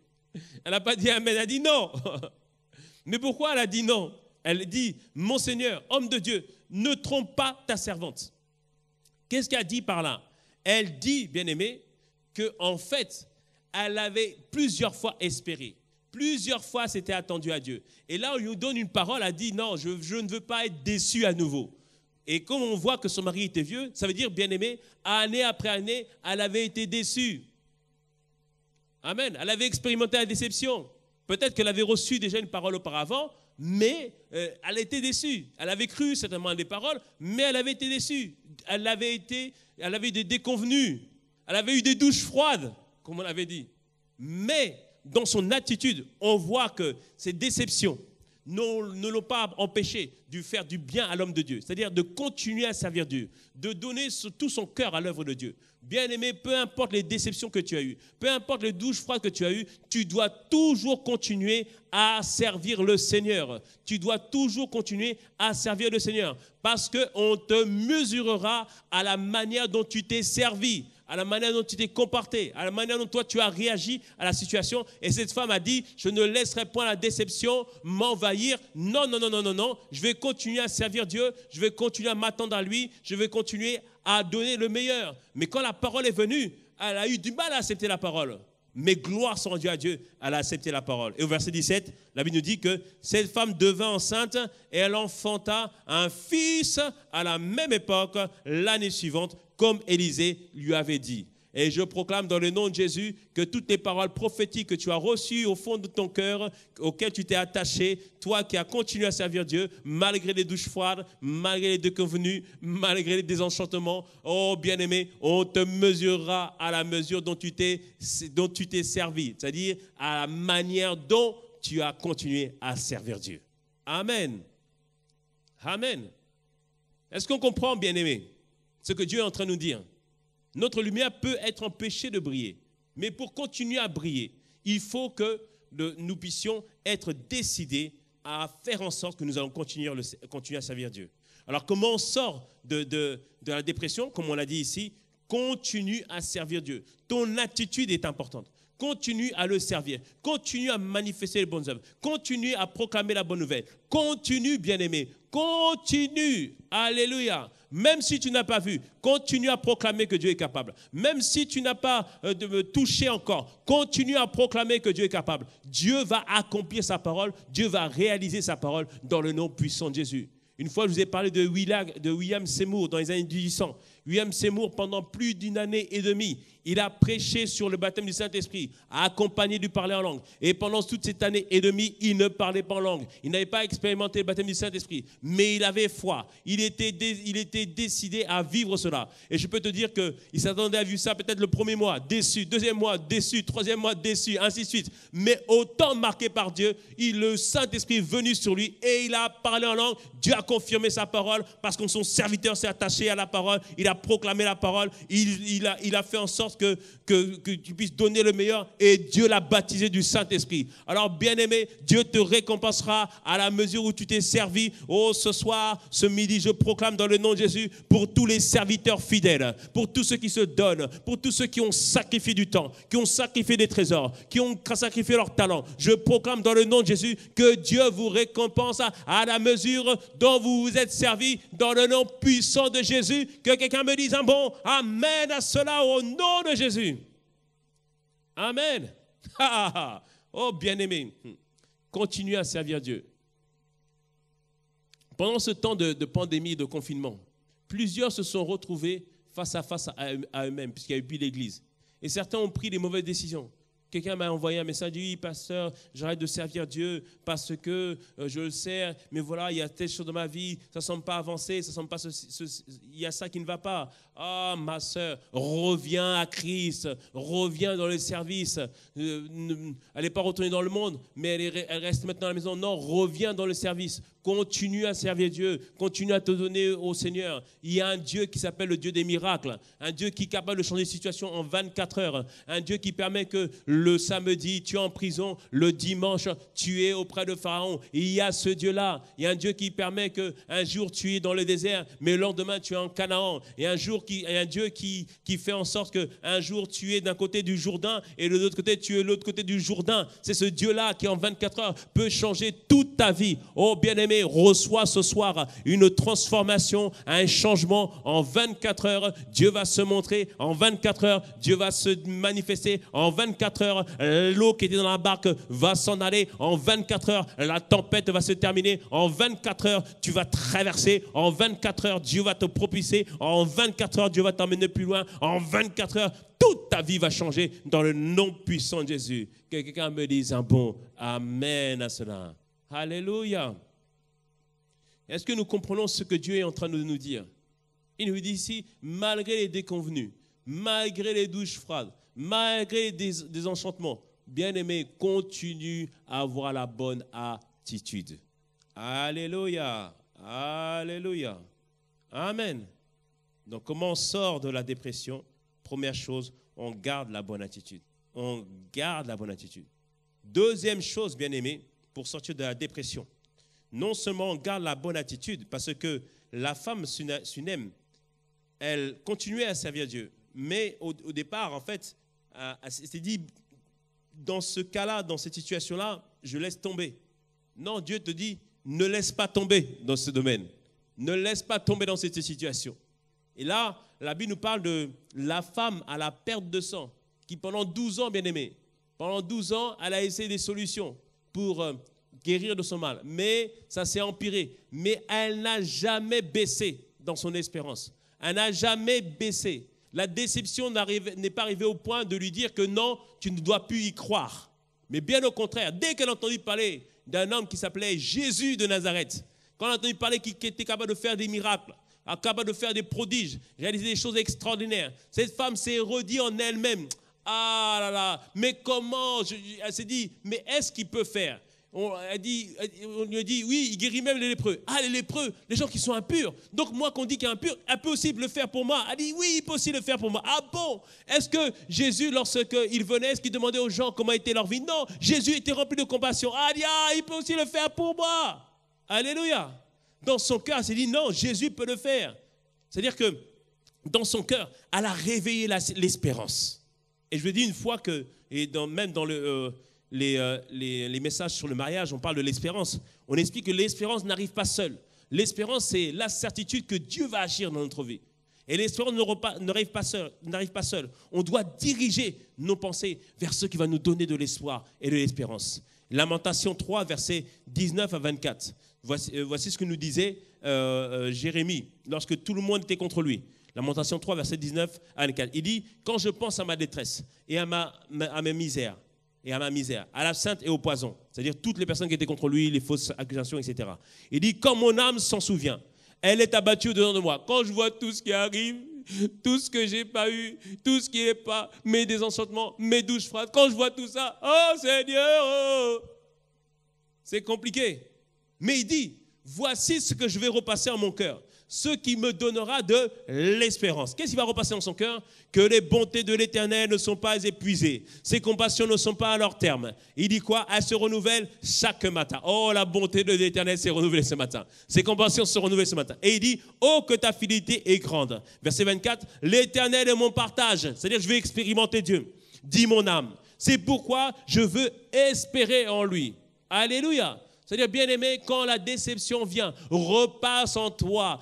Elle n'a pas dit amen, elle a dit non. Mais pourquoi elle a dit non? Elle dit, mon Seigneur, homme de Dieu, ne trompe pas ta servante. Qu'est-ce qu'elle dit par là? Elle dit, bien-aimé, qu'en fait, elle avait plusieurs fois espéré. Plusieurs fois, s'était attendu à Dieu. Et là, on lui donne une parole, elle dit, non, je ne veux pas être déçue à nouveau. Et comme on voit que son mari était vieux, ça veut dire, bien-aimé, année après année, elle avait été déçue. Amen. Elle avait expérimenté la déception. Peut-être qu'elle avait reçu déjà une parole auparavant, mais elle était déçue. Elle avait cru certainement à des paroles, mais elle avait été déçue. Elle avait eu des déconvenues. Elle avait eu des douches froides, comme on l'avait dit. Mais dans son attitude, on voit que ces déceptions ne l'ont pas empêché de faire du bien à l'homme de Dieu. C'est-à-dire de continuer à servir Dieu, de donner tout son cœur à l'œuvre de Dieu. Bien-aimé, peu importe les déceptions que tu as eues, peu importe les douches froides que tu as eues, tu dois toujours continuer à servir le Seigneur. Tu dois toujours continuer à servir le Seigneur parce qu'on te mesurera à la manière dont tu t'es servi, à la manière dont tu t'es comporté, à la manière dont toi tu as réagi à la situation. Et cette femme a dit, je ne laisserai point la déception m'envahir. Non, non, non, non, non, non. Je vais continuer à servir Dieu, je vais continuer à m'attendre à lui, je vais continuer à donner le meilleur. Mais quand la parole est venue, elle a eu du mal à accepter la parole. Mais gloire soit rendue à Dieu, elle a accepté la parole. Et au verset 17, la Bible nous dit que cette femme devint enceinte et elle enfanta un fils à la même époque, l'année suivante, comme Élisée lui avait dit. Et je proclame dans le nom de Jésus que toutes les paroles prophétiques que tu as reçues au fond de ton cœur, auxquelles tu t'es attaché, toi qui as continué à servir Dieu, malgré les douches froides, malgré les déconvenues, malgré les désenchantements, oh bien-aimé, on te mesurera à la mesure dont tu t'es servi, c'est-à-dire à la manière dont tu as continué à servir Dieu. Amen. Amen. Est-ce qu'on comprend, bien-aimé, ce que Dieu est en train de nous dire? Notre lumière peut être empêchée de briller. Mais pour continuer à briller, il faut que nous puissions être décidés à faire en sorte que nous allons continuer à servir Dieu. Alors, comment on sort de la dépression? Comme on l'a dit ici, continue à servir Dieu. Ton attitude est importante. Continue à le servir. Continue à manifester les bonnes œuvres. Continue à proclamer la bonne nouvelle. Continue, bien-aimé. Continue. Alléluia. Même si tu n'as pas vu, continue à proclamer que Dieu est capable. Même si tu n'as pas touché encore, continue à proclamer que Dieu est capable. Dieu va accomplir sa parole. Dieu va réaliser sa parole dans le nom puissant de Jésus. Une fois, je vous ai parlé de William Seymour dans les années 1800. William Seymour, pendant plus d'une année et demie, il a prêché sur le baptême du Saint-Esprit, accompagné du parler en langue. Et pendant toute cette année et demie, il ne parlait pas en langue. Il n'avait pas expérimenté le baptême du Saint-Esprit, mais il avait foi. Il était décidé à vivre cela. Et je peux te dire qu'il s'attendait à vivre ça peut-être le premier mois, déçu, deuxième mois, déçu, troisième mois, déçu, ainsi de suite. Mais au temps marqué par Dieu, le Saint-Esprit est venu sur lui et il a parlé en langue. Dieu a confirmé sa parole parce que son serviteur s'est attaché à la parole. Il a proclamé la parole. Il a fait en sorte que tu puisses donner le meilleur et Dieu l'a baptisé du Saint-Esprit. Alors, bien-aimé, Dieu te récompensera à la mesure où tu t'es servi. Oh, ce soir, ce midi, je proclame dans le nom de Jésus pour tous les serviteurs fidèles, pour tous ceux qui se donnent, pour tous ceux qui ont sacrifié du temps, qui ont sacrifié des trésors, qui ont sacrifié leur talent. Je proclame dans le nom de Jésus que Dieu vous récompense à la mesure dont vous vous êtes servi dans le nom puissant de Jésus. Que quelqu'un me dise un bon amen à cela au nom de Jésus. Amen. Oh, bien-aimé, continuez à servir Dieu. Pendant ce temps de pandémie et de confinement, plusieurs se sont retrouvés face à eux-mêmes, puisqu'il n'y a eu plus d'église. Et certains ont pris des mauvaises décisions. Quelqu'un m'a envoyé un message, dit, oui, pasteur, j'arrête de servir Dieu parce que je le sers, mais voilà, il y a telle chose dans ma vie, ça ne semble pas avancer, ça semble pas il y a ça qui ne va pas. Ah, ma soeur, reviens à Christ, reviens dans le service. Elle n'est pas retournée dans le monde, mais elle reste maintenant à la maison. Non, reviens dans le service. Continue à servir Dieu, continue à te donner au Seigneur. Il y a un Dieu qui s'appelle le Dieu des miracles, un Dieu qui est capable de changer les situations en 24 heures, un Dieu qui permet que le samedi, tu es en prison, le dimanche, tu es auprès de Pharaon. Et il y a ce Dieu-là, il y a un Dieu qui permet qu'un jour tu es dans le désert, mais le lendemain tu es en Canaan. Il y a un Dieu qui fait en sorte qu'un jour tu es d'un côté du Jourdain et de l'autre côté tu es de l'autre côté du Jourdain. C'est ce Dieu-là qui en 24 heures peut changer toute ta vie. Oh bien-aimé, reçois ce soir une transformation, un changement en 24 heures. Dieu va se montrer en 24 heures. Dieu va se manifester en 24 heures. L'eau qui était dans la barque va s'en aller en 24 heures. La tempête va se terminer en 24 heures. Tu vas traverser en 24 heures. Dieu va te propulser en 24 heures. Dieu va t'emmener plus loin en 24 heures. Toute ta vie va changer dans le nom puissant de Jésus. Que quelqu'un me dise un bon amen à cela. Alléluia. Est-ce que nous comprenons ce que Dieu est en train de nous dire? Il nous dit ici, malgré les déconvenus, malgré les douches froides, malgré des enchantements, bien-aimé, continue à avoir la bonne attitude. Alléluia. Alléluia. Amen. Donc, comment on sort de la dépression? Première chose, on garde la bonne attitude. On garde la bonne attitude. Deuxième chose, bien-aimé, pour sortir de la dépression, non seulement on garde la bonne attitude, parce que la femme Sunem, elle continuait à servir Dieu. Mais au départ, en fait, elle s'est dit, dans ce cas-là, dans cette situation-là, je laisse tomber. Non, Dieu te dit, ne laisse pas tomber dans ce domaine. Ne laisse pas tomber dans cette situation. Et là, la Bible nous parle de la femme à la perte de sang, qui pendant 12 ans, bien aimé, pendant 12 ans, elle a essayé des solutions pour guérir de son mal. Mais ça s'est empiré. Mais elle n'a jamais baissé dans son espérance. Elle n'a jamais baissé. La déception n'est pas arrivée au point de lui dire que non, tu ne dois plus y croire. Mais bien au contraire, dès qu'elle a entendu parler d'un homme qui s'appelait Jésus de Nazareth, quand elle a entendu parler qu'il était capable de faire des miracles, capable de faire des prodiges, réaliser des choses extraordinaires, cette femme s'est redit en elle-même, ah là là, mais comment, elle s'est dit, mais est-ce qu'il peut faire? On lui a dit, oui, il guérit même les lépreux. Ah, les lépreux, les gens qui sont impurs. Donc moi, qu'on dit qu'il est impur, elle peut aussi le faire pour moi. Elle dit, oui, il peut aussi le faire pour moi. Ah bon? Est-ce que Jésus, lorsqu'il venait, est-ce qu'il demandait aux gens comment était leur vie? Non, Jésus était rempli de compassion. Ah, il peut aussi le faire pour moi. Alléluia. Dans son cœur, elle s'est dit, non, Jésus peut le faire. C'est-à-dire que dans son cœur, elle a réveillé l'espérance. Et je lui ai dit une fois que, et même dans les messages sur le mariage, on parle de l'espérance. On explique que l'espérance n'arrive pas seule. L'espérance, c'est la certitude que Dieu va agir dans notre vie. Et l'espérance n'arrive pas seule. On doit diriger nos pensées vers ce qui va nous donner de l'espoir et de l'espérance. Lamentation 3, versets 19 à 24. Voici ce que nous disait Jérémie lorsque tout le monde était contre lui. Lamentation 3, verset 19 à 24. Il dit, quand je pense à ma détresse et à ma misère, à l'absinthe et au poison, c'est-à-dire toutes les personnes qui étaient contre lui, les fausses accusations, etc. Il dit, quand mon âme s'en souvient, elle est abattue dedans de moi. Quand je vois tout ce qui arrive, tout ce que j'ai pas eu, tout ce qui n'est pas, mes désenchantements, mes douches froides, quand je vois tout ça, oh Seigneur, oh, c'est compliqué. Mais il dit, voici ce que je vais repasser en mon cœur, ce qui me donnera de l'espérance. Qu'est-ce qui va repasser dans son cœur? Que les bontés de l'Éternel ne sont pas épuisées. Ses compassions ne sont pas à leur terme. Il dit quoi? Elles se renouvellent chaque matin. Oh, la bonté de l'Éternel s'est renouvelée ce matin. Ses compassions se renouvellent ce matin. Et il dit, oh, que ta fidélité est grande. Verset 24, l'Éternel est mon partage. C'est-à-dire, je vais expérimenter Dieu. Dit mon âme. C'est pourquoi je veux espérer en lui. Alléluia. C'est-à-dire, bien-aimé, quand la déception vient, repasse en toi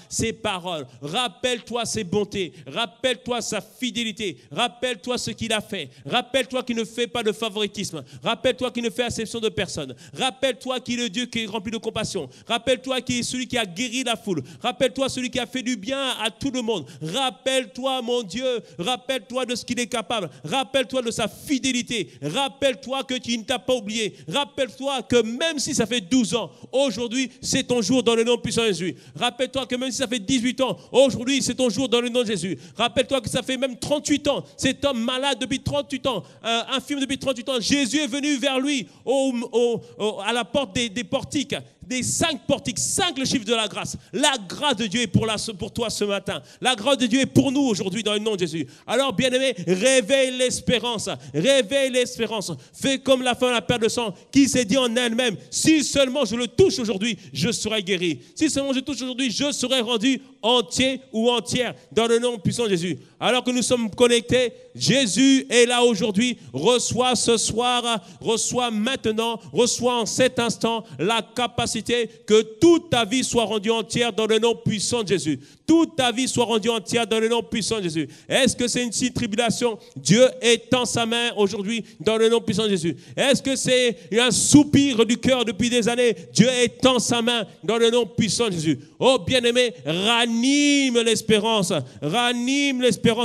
ses paroles. Rappelle-toi ses bontés, rappelle-toi sa fidélité, rappelle-toi ce qu'il a fait. Rappelle-toi qu'il ne fait pas de favoritisme, rappelle-toi qu'il ne fait acception de personne. Rappelle-toi qu'il est le Dieu qui est rempli de compassion. Rappelle-toi qu'il est celui qui a guéri la foule. Rappelle-toi celui qui a fait du bien à tout le monde. Rappelle-toi, mon Dieu, rappelle-toi de ce qu'il est capable. Rappelle-toi de sa fidélité. Rappelle-toi que tu ne t'as pas oublié. Rappelle-toi que même si ça fait 12 ans, aujourd'hui, c'est ton jour dans le nom puissant de Jésus. Rappelle-toi que même si ça fait 18 ans, aujourd'hui, c'est ton jour dans le nom de Jésus. Rappelle-toi que ça fait même 38 ans, cet homme malade depuis 38 ans, infirme depuis 38 ans, Jésus est venu vers lui à la porte des portiques. Des 5 portiques, 5 le chiffre de la grâce. La grâce de Dieu est pour toi ce matin. La grâce de Dieu est pour nous aujourd'hui dans le nom de Jésus. Alors, bien-aimé, réveille l'espérance. Réveille l'espérance. Fais comme la femme à la perte de sang qui s'est dit en elle-même, si seulement je le touche aujourd'hui, je serai guéri. Si seulement je touche aujourd'hui, je serai rendu entier ou entière dans le nom puissant de Jésus. Alors que nous sommes connectés, Jésus est là aujourd'hui. Reçois ce soir, reçois maintenant, reçois en cet instant la capacité que toute ta vie soit rendue entière dans le nom puissant de Jésus. Toute ta vie soit rendue entière dans le nom puissant de Jésus. Est-ce que c'est une petite tribulation? Dieu étend sa main aujourd'hui dans le nom puissant de Jésus. Est-ce que c'est un soupir du cœur depuis des années? Dieu étend sa main dans le nom puissant de Jésus. Oh bien-aimé, ranime l'espérance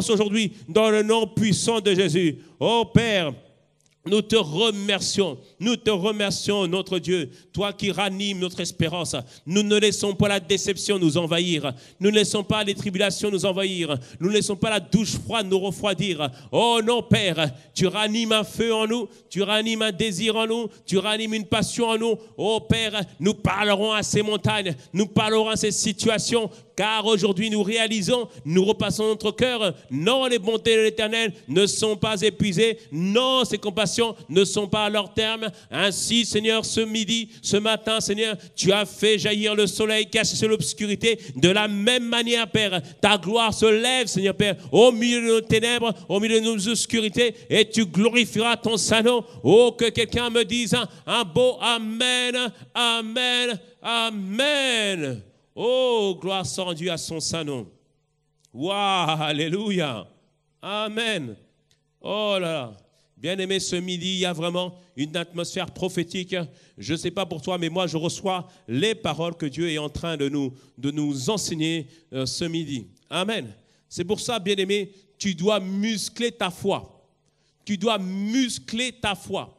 aujourd'hui dans le nom puissant de Jésus. Oh Père, nous te remercions, notre Dieu, toi qui ranimes notre espérance. Nous ne laissons pas la déception nous envahir, nous ne laissons pas les tribulations nous envahir, nous ne laissons pas la douche froide nous refroidir. Oh non Père, tu ranimes un feu en nous, tu ranimes un désir en nous, tu ranimes une passion en nous. Oh Père, nous parlerons à ces montagnes, nous parlerons à ces situations, car aujourd'hui nous réalisons, nous repassons notre cœur. Non, les bontés de l'Éternel ne sont pas épuisées, non, ses compassions ne sont pas à leur terme. Ainsi, Seigneur, ce midi, ce matin, Seigneur, tu as fait jaillir le soleil caché sur l'obscurité. De la même manière, Père, ta gloire se lève, Seigneur Père, au milieu de nos ténèbres, au milieu de nos obscurités, et tu glorifieras ton saint nom. Oh, que quelqu'un me dise un beau Amen, Amen, Amen. Oh, gloire soit rendue à son saint nom. Waouh, alléluia. Amen. Oh là là. Bien-aimé, ce midi, il y a vraiment une atmosphère prophétique. Je ne sais pas pour toi, mais moi, je reçois les paroles que Dieu est en train de nous enseigner ce midi. Amen. C'est pour ça, bien-aimé, tu dois muscler ta foi. Tu dois muscler ta foi.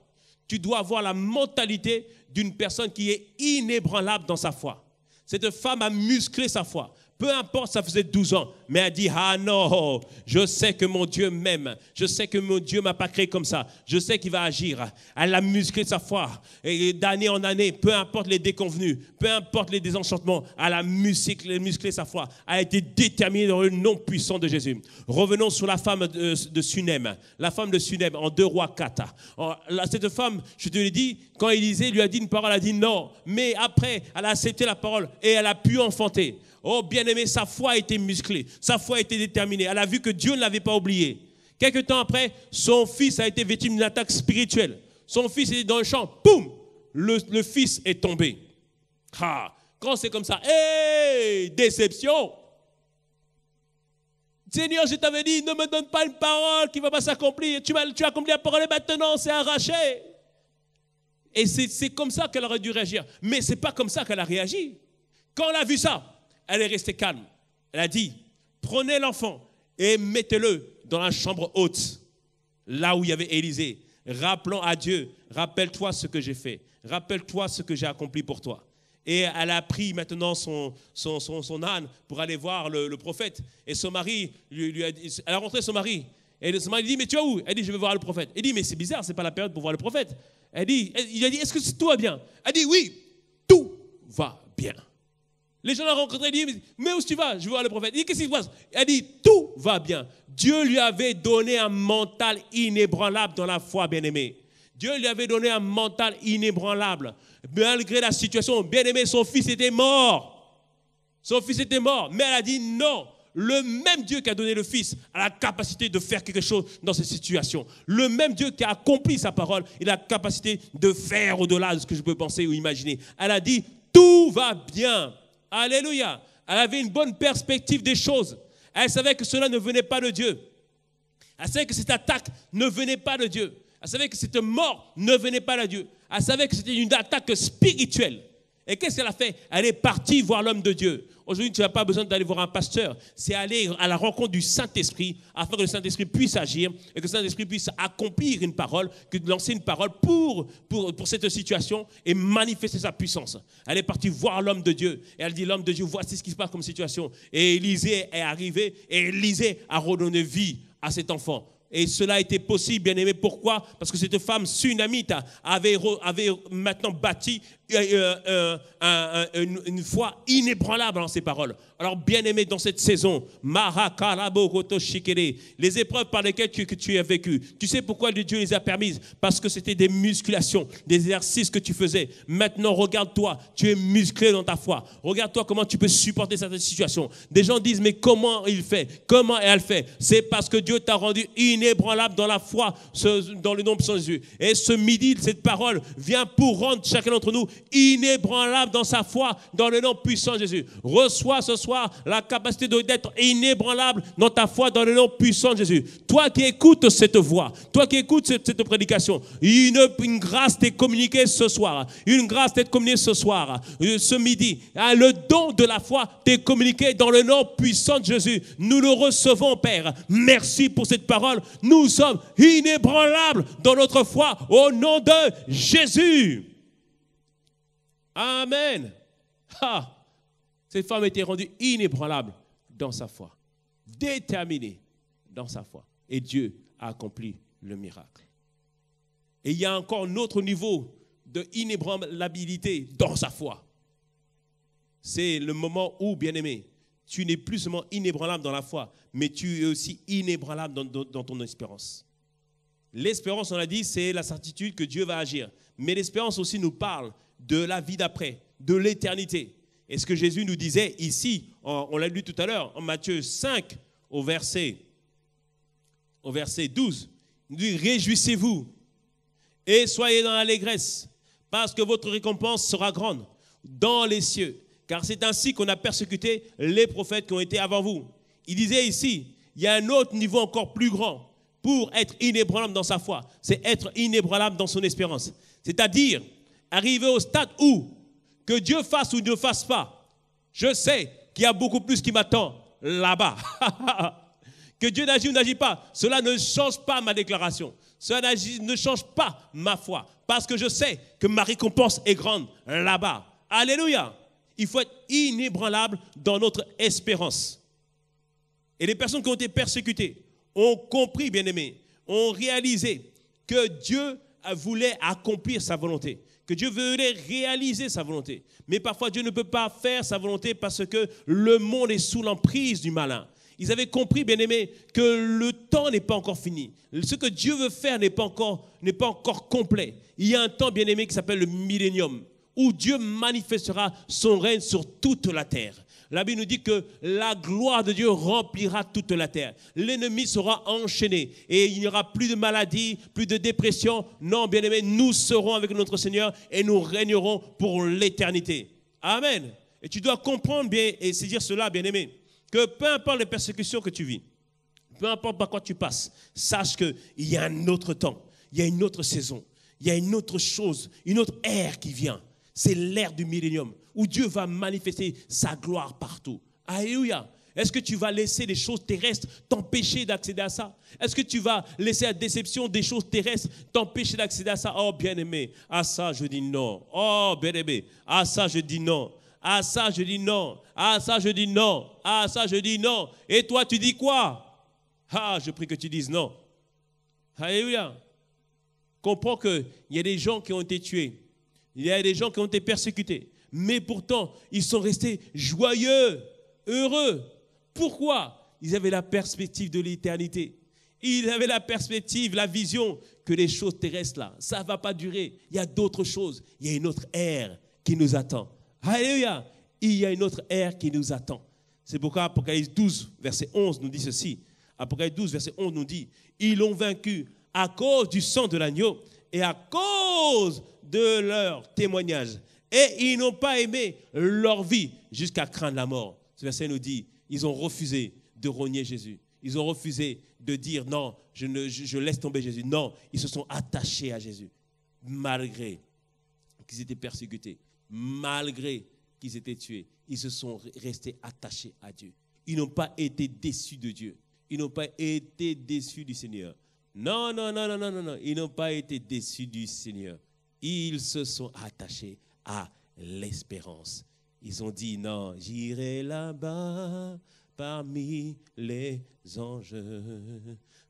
Tu dois avoir la mentalité d'une personne qui est inébranlable dans sa foi. Cette femme a musclé sa foi. Peu importe, ça faisait 12 ans, mais elle dit, ah non, je sais que mon Dieu m'aime, je sais que mon Dieu ne m'a pas créé comme ça, je sais qu'il va agir. Elle a musclé sa foi, et d'année en année, peu importe les déconvenus, peu importe les désenchantements, elle a musclé sa foi, elle a été déterminée dans le nom puissant de Jésus. Revenons sur la femme de Sunem, la femme de Sunem en 2 Rois 4. Cette femme, je te l'ai dit, quand Élisée lui a dit une parole, elle a dit non, mais après, elle a accepté la parole et elle a pu enfanter. Oh, bien-aimé, sa foi a été musclée, sa foi a été déterminée. Elle a vu que Dieu ne l'avait pas oublié. Quelque temps après, son fils a été victime d'une attaque spirituelle. Son fils était dans le champ, boum, le fils est tombé. Ah, quand c'est comme ça, hey, déception. Seigneur, je t'avais dit, ne me donne pas une parole qui ne va pas s'accomplir. Tu as accompli la parole et maintenant c'est arraché. Et c'est comme ça qu'elle aurait dû réagir. Mais ce n'est pas comme ça qu'elle a réagi. Quand elle a vu ça, elle est restée calme. Elle a dit, prenez l'enfant et mettez-le dans la chambre haute, là où il y avait Élisée. Rappelant à Dieu, rappelle-toi ce que j'ai fait. Rappelle-toi ce que j'ai accompli pour toi. Et elle a pris maintenant son âne pour aller voir le prophète. Et son mari, lui a dit, elle a rencontré son mari. Et son mari lui dit, mais tu vas où? Elle dit, je vais voir le prophète. Il dit, mais c'est bizarre, ce n'est pas la période pour voir le prophète. Il a dit, est-ce que tout va bien? Elle dit, oui, tout va bien. Les gens l'ont rencontré, ils disent, mais où tu vas? Je vais voir le prophète. Il dit, qu'est-ce qui se passe? Elle dit, tout va bien. Dieu lui avait donné un mental inébranlable dans la foi, bien-aimé. Dieu lui avait donné un mental inébranlable. Malgré la situation, bien-aimé, son fils était mort. Son fils était mort. Mais elle a dit, non, le même Dieu qui a donné le fils a la capacité de faire quelque chose dans cette situation. Le même Dieu qui a accompli sa parole, il a la capacité de faire au-delà de ce que je peux penser ou imaginer. Elle a dit, tout va bien. Alléluia. Elle avait une bonne perspective des choses. Elle savait que cela ne venait pas de Dieu. Elle savait que cette attaque ne venait pas de Dieu. Elle savait que cette mort ne venait pas de Dieu. Elle savait que c'était une attaque spirituelle. Et qu'est-ce qu'elle a fait? Elle est partie voir l'homme de Dieu. Aujourd'hui, tu n'as pas besoin d'aller voir un pasteur. C'est aller à la rencontre du Saint-Esprit afin que le Saint-Esprit puisse agir et que le Saint-Esprit puisse accomplir une parole, que lancer une parole pour cette situation et manifester sa puissance. Elle est partie voir l'homme de Dieu. Et elle dit, l'homme de Dieu, voici ce qui se passe comme situation. Et Élisée est arrivé et Élisée a redonné vie à cet enfant. Et cela a été possible, bien aimé. Pourquoi? Parce que cette femme sunamite avait maintenant bâti une foi inébranlable dans ses paroles. Alors, bien aimé, dans cette saison, les épreuves par lesquelles tu as vécu, tu sais pourquoi Dieu les a permises? Parce que c'était des musculations, des exercices que tu faisais. Maintenant, regarde-toi, tu es musclé dans ta foi. Regarde-toi comment tu peux supporter certaines situations. Des gens disent, mais comment il fait? Comment elle fait? C'est parce que Dieu t'a rendu inébranlable dans la foi, dans le nom de Jésus. Et ce midi, cette parole vient pour rendre chacun d'entre nous inébranlable dans sa foi, dans le nom puissant de Jésus. Reçois ce soir la capacité d'être inébranlable dans ta foi, dans le nom puissant de Jésus. Toi qui écoutes cette voix, toi qui écoutes cette prédication, une grâce t'est communiquée ce soir. Une grâce t'est communiquée ce soir, ce midi. Le don de la foi t'est communiqué dans le nom puissant de Jésus. Nous le recevons, Père. Merci pour cette parole. Nous sommes inébranlables dans notre foi au nom de Jésus. Amen. Ah, cette femme était rendue inébranlable dans sa foi, déterminée dans sa foi. Et Dieu a accompli le miracle. Et il y a encore un autre niveau de inébranlabilité dans sa foi. C'est le moment où, bien-aimé, tu n'es plus seulement inébranlable dans la foi, mais tu es aussi inébranlable dans ton espérance. L'espérance, on l'a dit, c'est la certitude que Dieu va agir. Mais l'espérance aussi nous parle de la vie d'après, de l'éternité. Et ce que Jésus nous disait ici, on l'a lu tout à l'heure, en Matthieu 5, au verset 12, il dit, réjouissez-vous et soyez dans l'allégresse, parce que votre récompense sera grande dans les cieux. Car c'est ainsi qu'on a persécuté les prophètes qui ont été avant vous. Il disait ici, il y a un autre niveau encore plus grand pour être inébranlable dans sa foi. C'est être inébranlable dans son espérance. C'est-à-dire, arriver au stade où, que Dieu fasse ou ne fasse pas, je sais qu'il y a beaucoup plus qui m'attend là-bas. Que Dieu n'agit ou n'agit pas, cela ne change pas ma déclaration. Cela ne change pas ma foi. Parce que je sais que ma récompense est grande là-bas. Alléluia. Il faut être inébranlable dans notre espérance. Et les personnes qui ont été persécutées ont compris, bien-aimés, ont réalisé que Dieu voulait accomplir sa volonté, que Dieu voulait réaliser sa volonté. Mais parfois, Dieu ne peut pas faire sa volonté parce que le monde est sous l'emprise du malin. Ils avaient compris, bien-aimés, que le temps n'est pas encore fini. Ce que Dieu veut faire n'est pas encore complet. Il y a un temps, bien-aimé, qui s'appelle le millénium, où Dieu manifestera son règne sur toute la terre. La Bible nous dit que la gloire de Dieu remplira toute la terre. L'ennemi sera enchaîné et il n'y aura plus de maladie, plus de dépression. Non, bien-aimés, nous serons avec notre Seigneur et nous régnerons pour l'éternité. Amen. Et tu dois comprendre bien et saisir cela, bien-aimé, que peu importe les persécutions que tu vis, peu importe par quoi tu passes, sache qu'il y a un autre temps, il y a une autre saison, il y a une autre chose, une autre ère qui vient. C'est l'ère du millénium où Dieu va manifester sa gloire partout. Alléluia. Est-ce que tu vas laisser les choses terrestres t'empêcher d'accéder à ça? Est-ce que tu vas laisser la déception des choses terrestres t'empêcher d'accéder à ça? Oh, bien-aimé, à ça je dis non. Oh, bien-aimé, à ça je dis non. À ça je dis non. À ça je dis non. À ça je dis non. Et toi tu dis quoi? Ah, je prie que tu dises non. Alléluia. Comprends qu'il y a des gens qui ont été tués. Il y a des gens qui ont été persécutés. Mais pourtant, ils sont restés joyeux, heureux. Pourquoi? Ils avaient la perspective de l'éternité. Ils avaient la perspective, la vision que les choses terrestres là, ça ne va pas durer. Il y a d'autres choses. Il y a une autre ère qui nous attend. Alléluia. Il y a une autre ère qui nous attend. C'est pourquoi Apocalypse 12, verset 11 nous dit ceci. Apocalypse 12, verset 11 nous dit, ils l'ont vaincu à cause du sang de l'agneau et à cause de leur témoignage. Et ils n'ont pas aimé leur vie jusqu'à craindre la mort. Ce verset nous dit, ils ont refusé de renier Jésus. Ils ont refusé de dire non, je laisse tomber Jésus. Non, ils se sont attachés à Jésus. Malgré qu'ils étaient persécutés, malgré qu'ils étaient tués, ils se sont restés attachés à Dieu. Ils n'ont pas été déçus de Dieu. Ils n'ont pas été déçus du Seigneur. Non, non, non, non, non, non, non. Ils n'ont pas été déçus du Seigneur. Ils se sont attachés à l'espérance. Ils ont dit non, j'irai là-bas parmi les anges,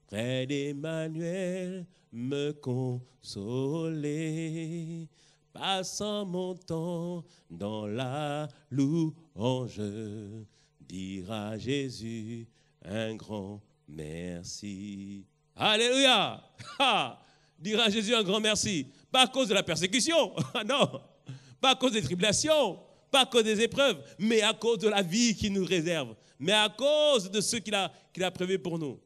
près d'Emmanuel me consoler, passant mon temps dans la louange, dire à Jésus un grand merci. Alléluia! Dire à Jésus un grand merci. Pas à cause de la persécution, non. Pas à cause des tribulations, pas à cause des épreuves, mais à cause de la vie qu'il nous réserve. Mais à cause de ce qu'il a prévu pour nous.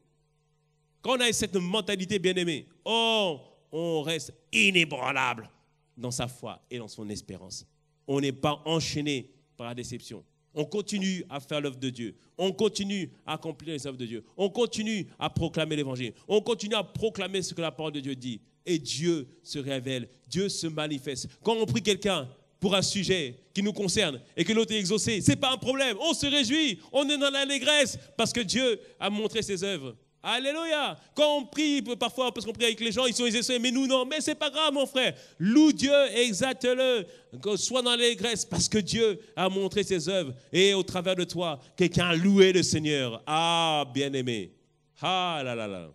Quand on a cette mentalité bien-aimée, on reste inébranlable dans sa foi et dans son espérance. On n'est pas enchaîné par la déception. On continue à faire l'œuvre de Dieu. On continue à accomplir les œuvres de Dieu. On continue à proclamer l'évangile. On continue à proclamer ce que la parole de Dieu dit. Et Dieu se révèle. Dieu se manifeste. Quand on prie quelqu'un pour un sujet qui nous concerne et que l'autre est exaucé, ce n'est pas un problème. On se réjouit. On est dans l'allégresse parce que Dieu a montré ses œuvres. Alléluia. Quand on prie, parfois, parce qu'on prie avec les gens, ils sont exaucés, mais nous non. Mais ce n'est pas grave, mon frère. Loue Dieu, exalte-le. Sois dans l'allégresse parce que Dieu a montré ses œuvres. Et au travers de toi, quelqu'un a loué le Seigneur. Ah, bien-aimé. Ah là là là.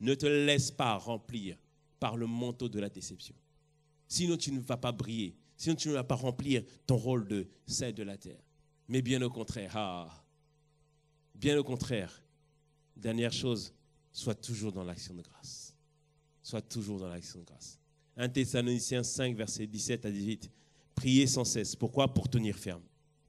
Ne te laisse pas remplir par le manteau de la déception. Sinon, tu ne vas pas briller. Sinon, tu ne vas pas remplir ton rôle de sel de la terre. Mais bien au contraire, bien au contraire, dernière chose, sois toujours dans l'action de grâce. Sois toujours dans l'action de grâce. 1 Thessaloniciens 5, versets 17 à 18. Priez sans cesse. Pourquoi? Pour tenir ferme.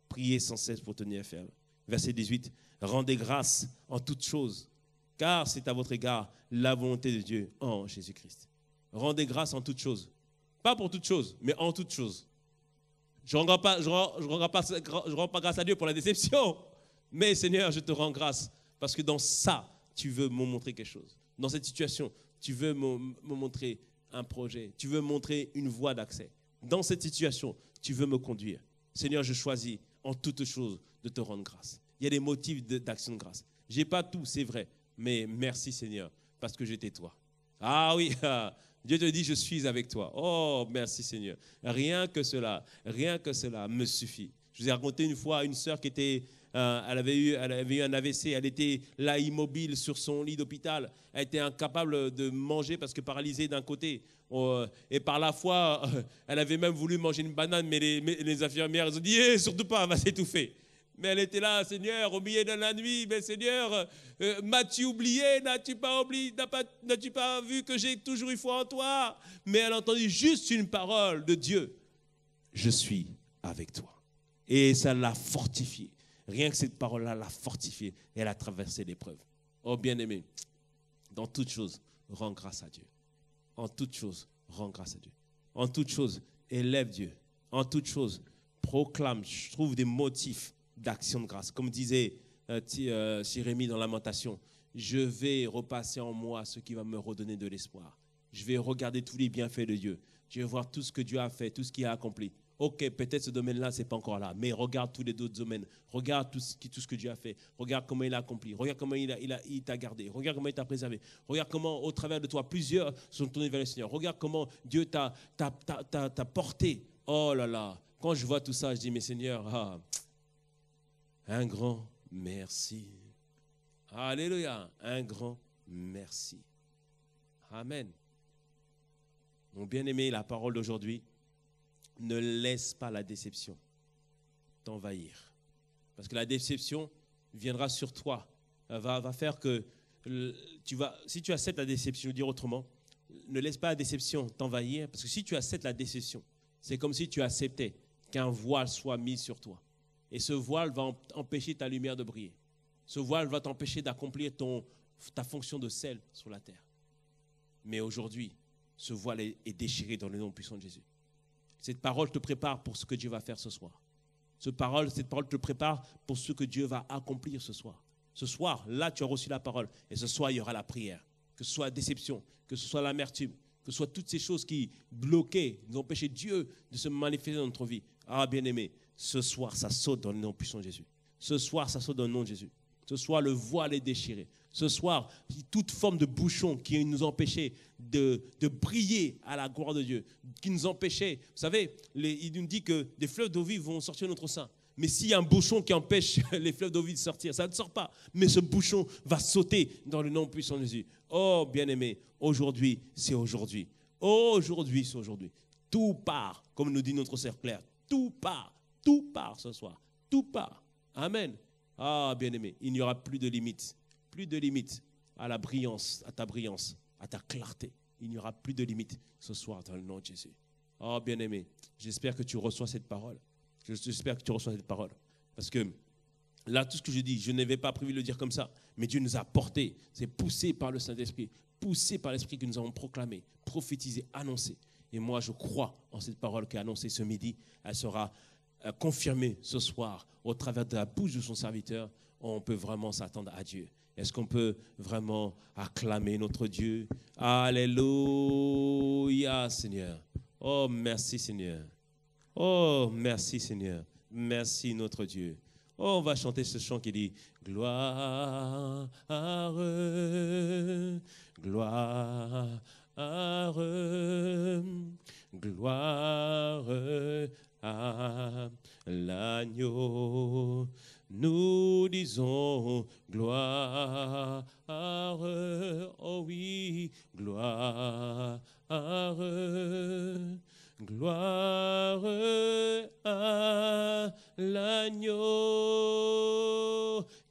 Priez sans cesse pour tenir ferme. Verset 18. Rendez grâce en toutes choses, car c'est à votre égard la volonté de Dieu en Jésus-Christ. Rendez grâce en toutes choses. Pas pour toutes choses, mais en toutes choses. Je ne rends pas grâce à Dieu pour la déception. Mais Seigneur, je te rends grâce. Parce que dans ça, tu veux me montrer quelque chose. Dans cette situation, tu veux me montrer un projet. Tu veux me montrer une voie d'accès. Dans cette situation, tu veux me conduire. Seigneur, je choisis en toutes choses de te rendre grâce. il y a des motifs d'action de grâce. Je n'ai pas tout, c'est vrai, mais merci Seigneur, parce que j'étais toi. Ah oui, Dieu te dit, je suis avec toi. Oh, merci Seigneur. Rien que cela me suffit. Je vous ai raconté une fois une sœur qui était, elle avait eu un AVC, elle était là immobile sur son lit d'hôpital. Elle était incapable de manger parce que paralysée d'un côté. Et par la foi, elle avait même voulu manger une banane, mais les infirmières elles ont dit, surtout pas, elle va s'étouffer. Mais elle était là, Seigneur, au milieu de la nuit, mais Seigneur, m'as-tu oublié, n'as-tu pas vu que j'ai toujours eu foi en toi? Mais elle a entendu juste une parole de Dieu. Je suis avec toi. Et ça l'a fortifiée. Rien que cette parole-là l'a fortifiée. Et elle a traversé l'épreuve. Oh bien-aimé, dans toute chose, rends grâce à Dieu. En toute chose, rends grâce à Dieu. En toute chose, élève Dieu. En toute chose, proclame, je trouve des motifs d'action de grâce. Comme disait Jérémie dans Lamentation, je vais repasser en moi ce qui va me redonner de l'espoir. Je vais regarder tous les bienfaits de Dieu. Je vais voir tout ce que Dieu a fait, tout ce qu'il a accompli. Ok, peut-être ce domaine-là, ce n'est pas encore là, mais regarde tous les autres domaines. Regarde tout ce que Dieu a fait. Regarde comment il a accompli. Regarde comment il t'a gardé. Regarde comment il t'a préservé. Regarde comment, au travers de toi, plusieurs sont tournés vers le Seigneur. Regarde comment Dieu t'a porté. Oh là là, quand je vois tout ça, je dis, mais Seigneur, un grand merci. Alléluia, un grand merci. Amen. Mon bien-aimé, la parole d'aujourd'hui, ne laisse pas la déception t'envahir. Parce que la déception viendra sur toi, va faire que si tu acceptes la déception, je veux dire autrement, ne laisse pas la déception t'envahir, parce que si tu acceptes la déception, c'est comme si tu acceptais qu'un voile soit mis sur toi. Et ce voile va empêcher ta lumière de briller. Ce voile va t'empêcher d'accomplir ta fonction de sel sur la terre. Mais aujourd'hui, ce voile est déchiré dans le nom puissant de Jésus. Cette parole te prépare pour ce que Dieu va faire ce soir. Cette parole te prépare pour ce que Dieu va accomplir ce soir. Ce soir, là, tu as reçu la parole. Et ce soir, il y aura la prière. Que ce soit la déception, que ce soit l'amertume, que ce soit toutes ces choses qui bloquaient, nous empêchaient Dieu de se manifester dans notre vie. Ah, bien-aimé, ce soir, ça saute dans le nom puissant de Jésus. Ce soir, ça saute dans le nom de Jésus. Ce soir, le voile est déchiré. Ce soir, toute forme de bouchon qui nous empêchait de briller à la gloire de Dieu, qui nous empêchait, vous savez, il nous dit que des fleuves d'eau vive vont sortir de notre sein. Mais s'il y a un bouchon qui empêche les fleuves d'eau vive de sortir, ça ne sort pas. Mais ce bouchon va sauter dans le nom puissant de Jésus. Oh, bien-aimé, aujourd'hui, c'est aujourd'hui. Aujourd'hui, c'est aujourd'hui. Tout part, comme nous dit notre sœur Claire. Tout part ce soir. Tout part. Amen. Ah, bien-aimé, il n'y aura plus de limites à la brillance, à ta brillance, à ta clarté. Il n'y aura plus de limites ce soir dans le nom de Jésus. Oh, bien-aimé, j'espère que tu reçois cette parole. J'espère que tu reçois cette parole. Parce que là, tout ce que je dis, je n'avais pas prévu de le dire comme ça, mais Dieu nous a porté. C'est poussé par le Saint-Esprit, poussé par l'Esprit que nous avons proclamé, prophétisé, annoncé. Et moi, je crois en cette parole qui est annoncée ce midi. Elle sera confirmée ce soir au travers de la bouche de son serviteur. On peut vraiment s'attendre à Dieu. Est-ce qu'on peut vraiment acclamer notre Dieu? Alléluia, Seigneur. Oh, merci, Seigneur. Oh, merci, Seigneur. Merci, notre Dieu. Oh, on va chanter ce chant qui dit gloire, gloire, gloire à l'agneau. Nous disons gloire, oh oui, gloire, gloire à l'agneau,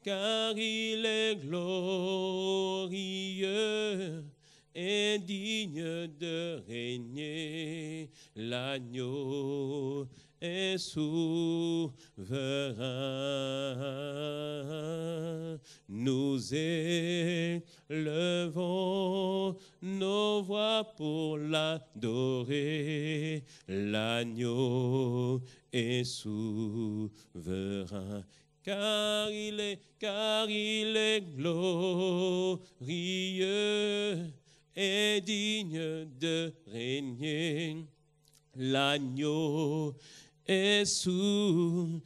car il est glorieux et digne de régner. L'agneau est souverain. Nous élevons nos voix pour l'adorer. L'agneau est souverain. Car il est glorieux et digne de régner. L'agneau est souverain.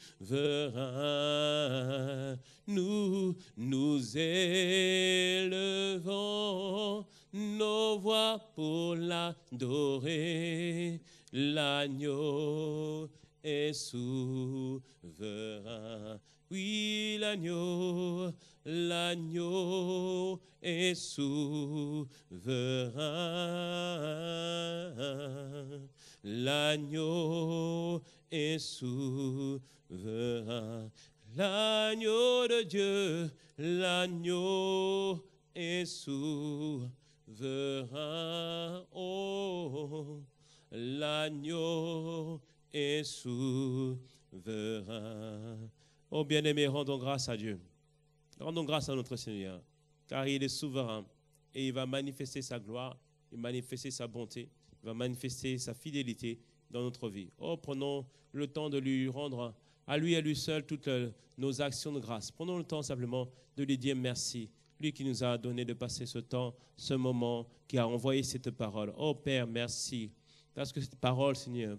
Nous nous élevons nos voix pour l'adorer. L'agneau est souverain. Oui, l'agneau est souverain. L'agneau est souverain. L'agneau de Dieu, l'agneau est souverain. Oh, l'agneau est souverain. Oh bien-aimés, rendons grâce à Dieu. Rendons grâce à notre Seigneur, car il est souverain et il va manifester sa gloire, il va manifester sa bonté, il va manifester sa fidélité dans notre vie. Oh, prenons le temps de lui rendre à lui seul toutes nos actions de grâce. Prenons le temps simplement de lui dire merci, lui qui nous a donné de passer ce temps, ce moment, qui a envoyé cette parole. Oh Père, merci, parce que cette parole, Seigneur,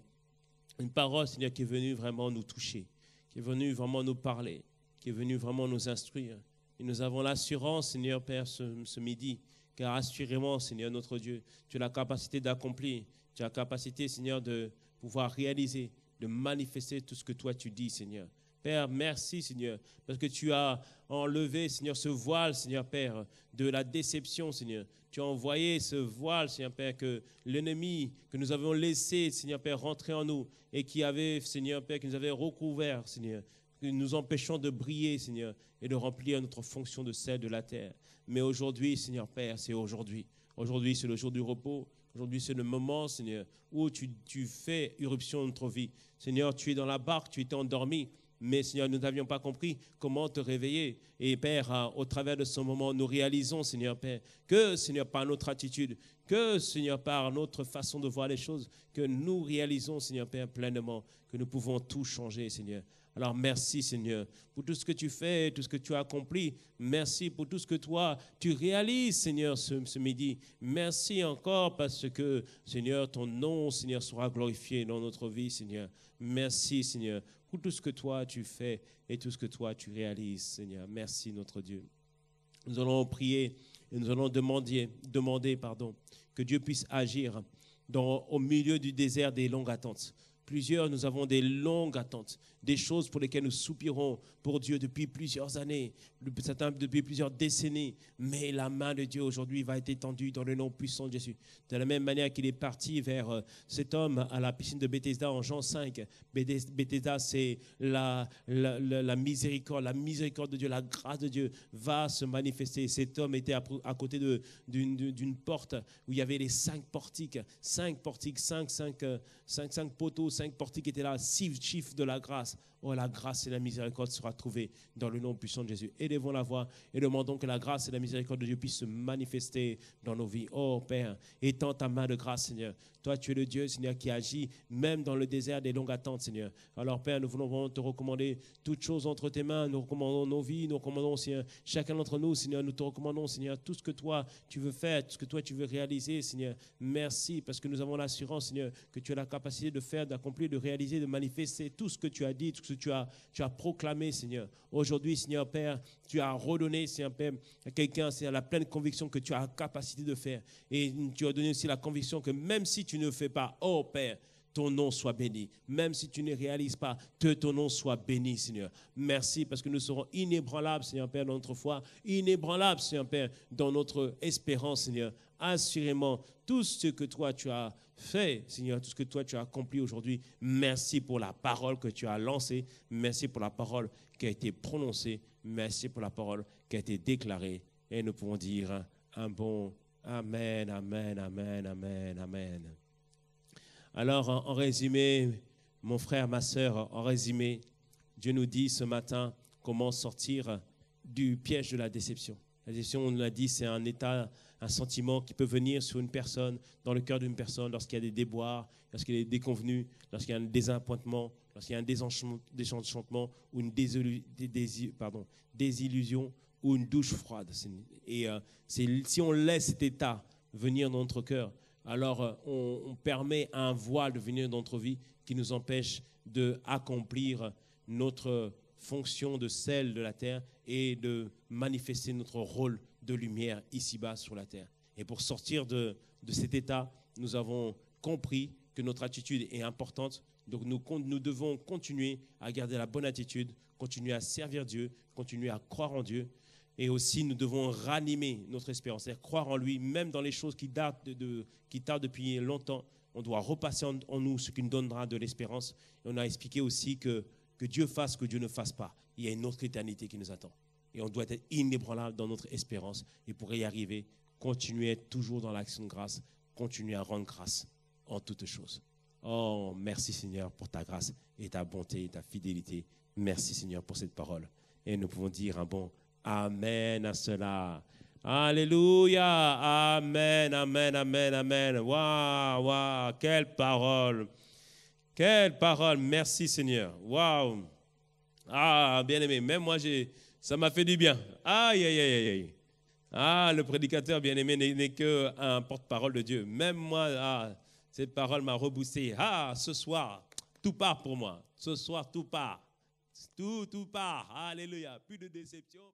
une parole, Seigneur, qui est venue vraiment nous toucher, qui est venue vraiment nous parler, qui est venue vraiment nous instruire. Et nous avons l'assurance, Seigneur Père, ce midi, car assurément, Seigneur notre Dieu, tu as la capacité d'accomplir, tu as la capacité, Seigneur, de pouvoir réaliser, de manifester tout ce que toi tu dis, Seigneur. Père, merci, Seigneur, parce que tu as enlevé, Seigneur, ce voile, Seigneur Père, de la déception, Seigneur. Tu as envoyé ce voile, Seigneur Père, que l'ennemi, que nous avions laissé, Seigneur Père, rentrer en nous et qui avait, Seigneur Père, qui nous avait recouvert, Seigneur, nous empêchons de briller, Seigneur, et de remplir notre fonction de celle de la terre. Mais aujourd'hui, Seigneur Père, c'est aujourd'hui. Aujourd'hui, c'est le jour du repos. Aujourd'hui, c'est le moment, Seigneur, où tu fais irruption dans notre vie. Seigneur, tu es dans la barque, tu étais endormi. Mais Seigneur, nous n'avions pas compris comment te réveiller. Et Père, au travers de ce moment, nous réalisons, Seigneur Père, que Seigneur, par notre attitude, que Seigneur, par notre façon de voir les choses, que nous réalisons, Seigneur Père, pleinement, que nous pouvons tout changer, Seigneur. Alors merci Seigneur pour tout ce que tu fais, tout ce que tu as accompli. Merci pour tout ce que toi tu réalises Seigneur ce midi. Merci encore parce que Seigneur ton nom Seigneur sera glorifié dans notre vie Seigneur. Merci Seigneur pour tout ce que toi tu fais et tout ce que toi tu réalises Seigneur. Merci notre Dieu. Nous allons prier et nous allons demander que Dieu puisse agir au milieu du désert des longues attentes. Plusieurs, nous avons des longues attentes, des choses pour lesquelles nous soupirons pour Dieu depuis plusieurs années, certains depuis plusieurs décennies. Mais la main de Dieu aujourd'hui va être étendue dans le nom puissant de Jésus. De la même manière qu'il est parti vers cet homme à la piscine de Bethesda en Jean 5. Bethesda, c'est la miséricorde de Dieu, la grâce de Dieu va se manifester. Cet homme était à côté d'une porte où il y avait les 5 portiques, 5 poteaux, 5 portiques étaient là, 6 chiffres de la grâce. Oh, la grâce et la miséricorde sera trouvée dans le nom puissant de Jésus. Élevons la voix et demandons que la grâce et la miséricorde de Dieu puissent se manifester dans nos vies. Oh Père, étends ta main de grâce, Seigneur. Toi, tu es le Dieu, Seigneur, qui agit même dans le désert des longues attentes, Seigneur. Alors Père, nous voulons te recommander toutes choses entre tes mains. Nous recommandons nos vies, nous recommandons, Seigneur, chacun d'entre nous, Seigneur, nous te recommandons, Seigneur, tout ce que toi, tu veux faire, tout ce que toi, tu veux réaliser, Seigneur. Merci, parce que nous avons l'assurance, Seigneur, que tu as la capacité de faire, d'accomplir, de réaliser, de manifester tout ce que tu as dit, tout ce que tu as proclamé, Seigneur. Aujourd'hui, Seigneur Père, tu as redonné, Seigneur Père, à quelqu'un, Seigneur, la pleine conviction que tu as la capacité de faire. Et tu as donné aussi la conviction que même si tu ne fais pas, oh Père, ton nom soit béni. Même si tu ne réalises pas, que ton nom soit béni, Seigneur. Merci parce que nous serons inébranlables, Seigneur Père, dans notre foi, inébranlables, Seigneur Père, dans notre espérance, Seigneur. Assurément, tout ce que toi tu as fait, Seigneur, tout ce que toi tu as accompli aujourd'hui, merci pour la parole que tu as lancée, merci pour la parole qui a été prononcée, merci pour la parole qui a été déclarée. Et nous pouvons dire un bon Amen, Amen, Amen, Amen, Amen. Alors, en résumé, mon frère, ma sœur, en résumé, Dieu nous dit ce matin comment sortir du piège de la déception. La déception, on l'a dit, c'est un état, un sentiment qui peut venir sur une personne, dans le cœur d'une personne, lorsqu'il y a des déboires, lorsqu'il y a des déconvenus, lorsqu'il y a un désappointement, lorsqu'il y a un désenchantement ou une désillusion ou une douche froide. Et si on laisse cet état venir dans notre cœur, alors on permet à un voile de venir dans notre vie qui nous empêche d'accomplir notre fonction de sel de la terre et de manifester notre rôle de lumière ici-bas sur la terre. Et pour sortir de cet état, nous avons compris que notre attitude est importante. Donc nous devons continuer à garder la bonne attitude, continuer à servir Dieu, continuer à croire en Dieu. Et aussi, nous devons ranimer notre espérance, c'est-à-dire croire en lui, même dans les choses qui tardent depuis longtemps. On doit repasser en nous ce qui nous donnera de l'espérance. Et on a expliqué aussi que Dieu fasse, que Dieu ne fasse pas. Il y a une autre éternité qui nous attend. Et on doit être inébranlable dans notre espérance. Et pour y arriver, continuer à être toujours dans l'action de grâce, continuer à rendre grâce en toutes choses. Oh, merci Seigneur pour ta grâce et ta bonté et ta fidélité. Merci Seigneur pour cette parole. Et nous pouvons dire un bon Amen à cela. Alléluia. Amen, amen, amen, amen. Waouh, waouh, quelle parole. Quelle parole. Merci Seigneur. Waouh. Ah, bien aimé. Même moi, ça m'a fait du bien. Aïe, aïe, aïe, aïe. Ah, le prédicateur bien aimé n'est qu'un porte-parole de Dieu. Même moi, cette parole m'a reboosté. Ah, ce soir, tout part pour moi. Ce soir, tout part. Tout part. Alléluia. Plus de déception.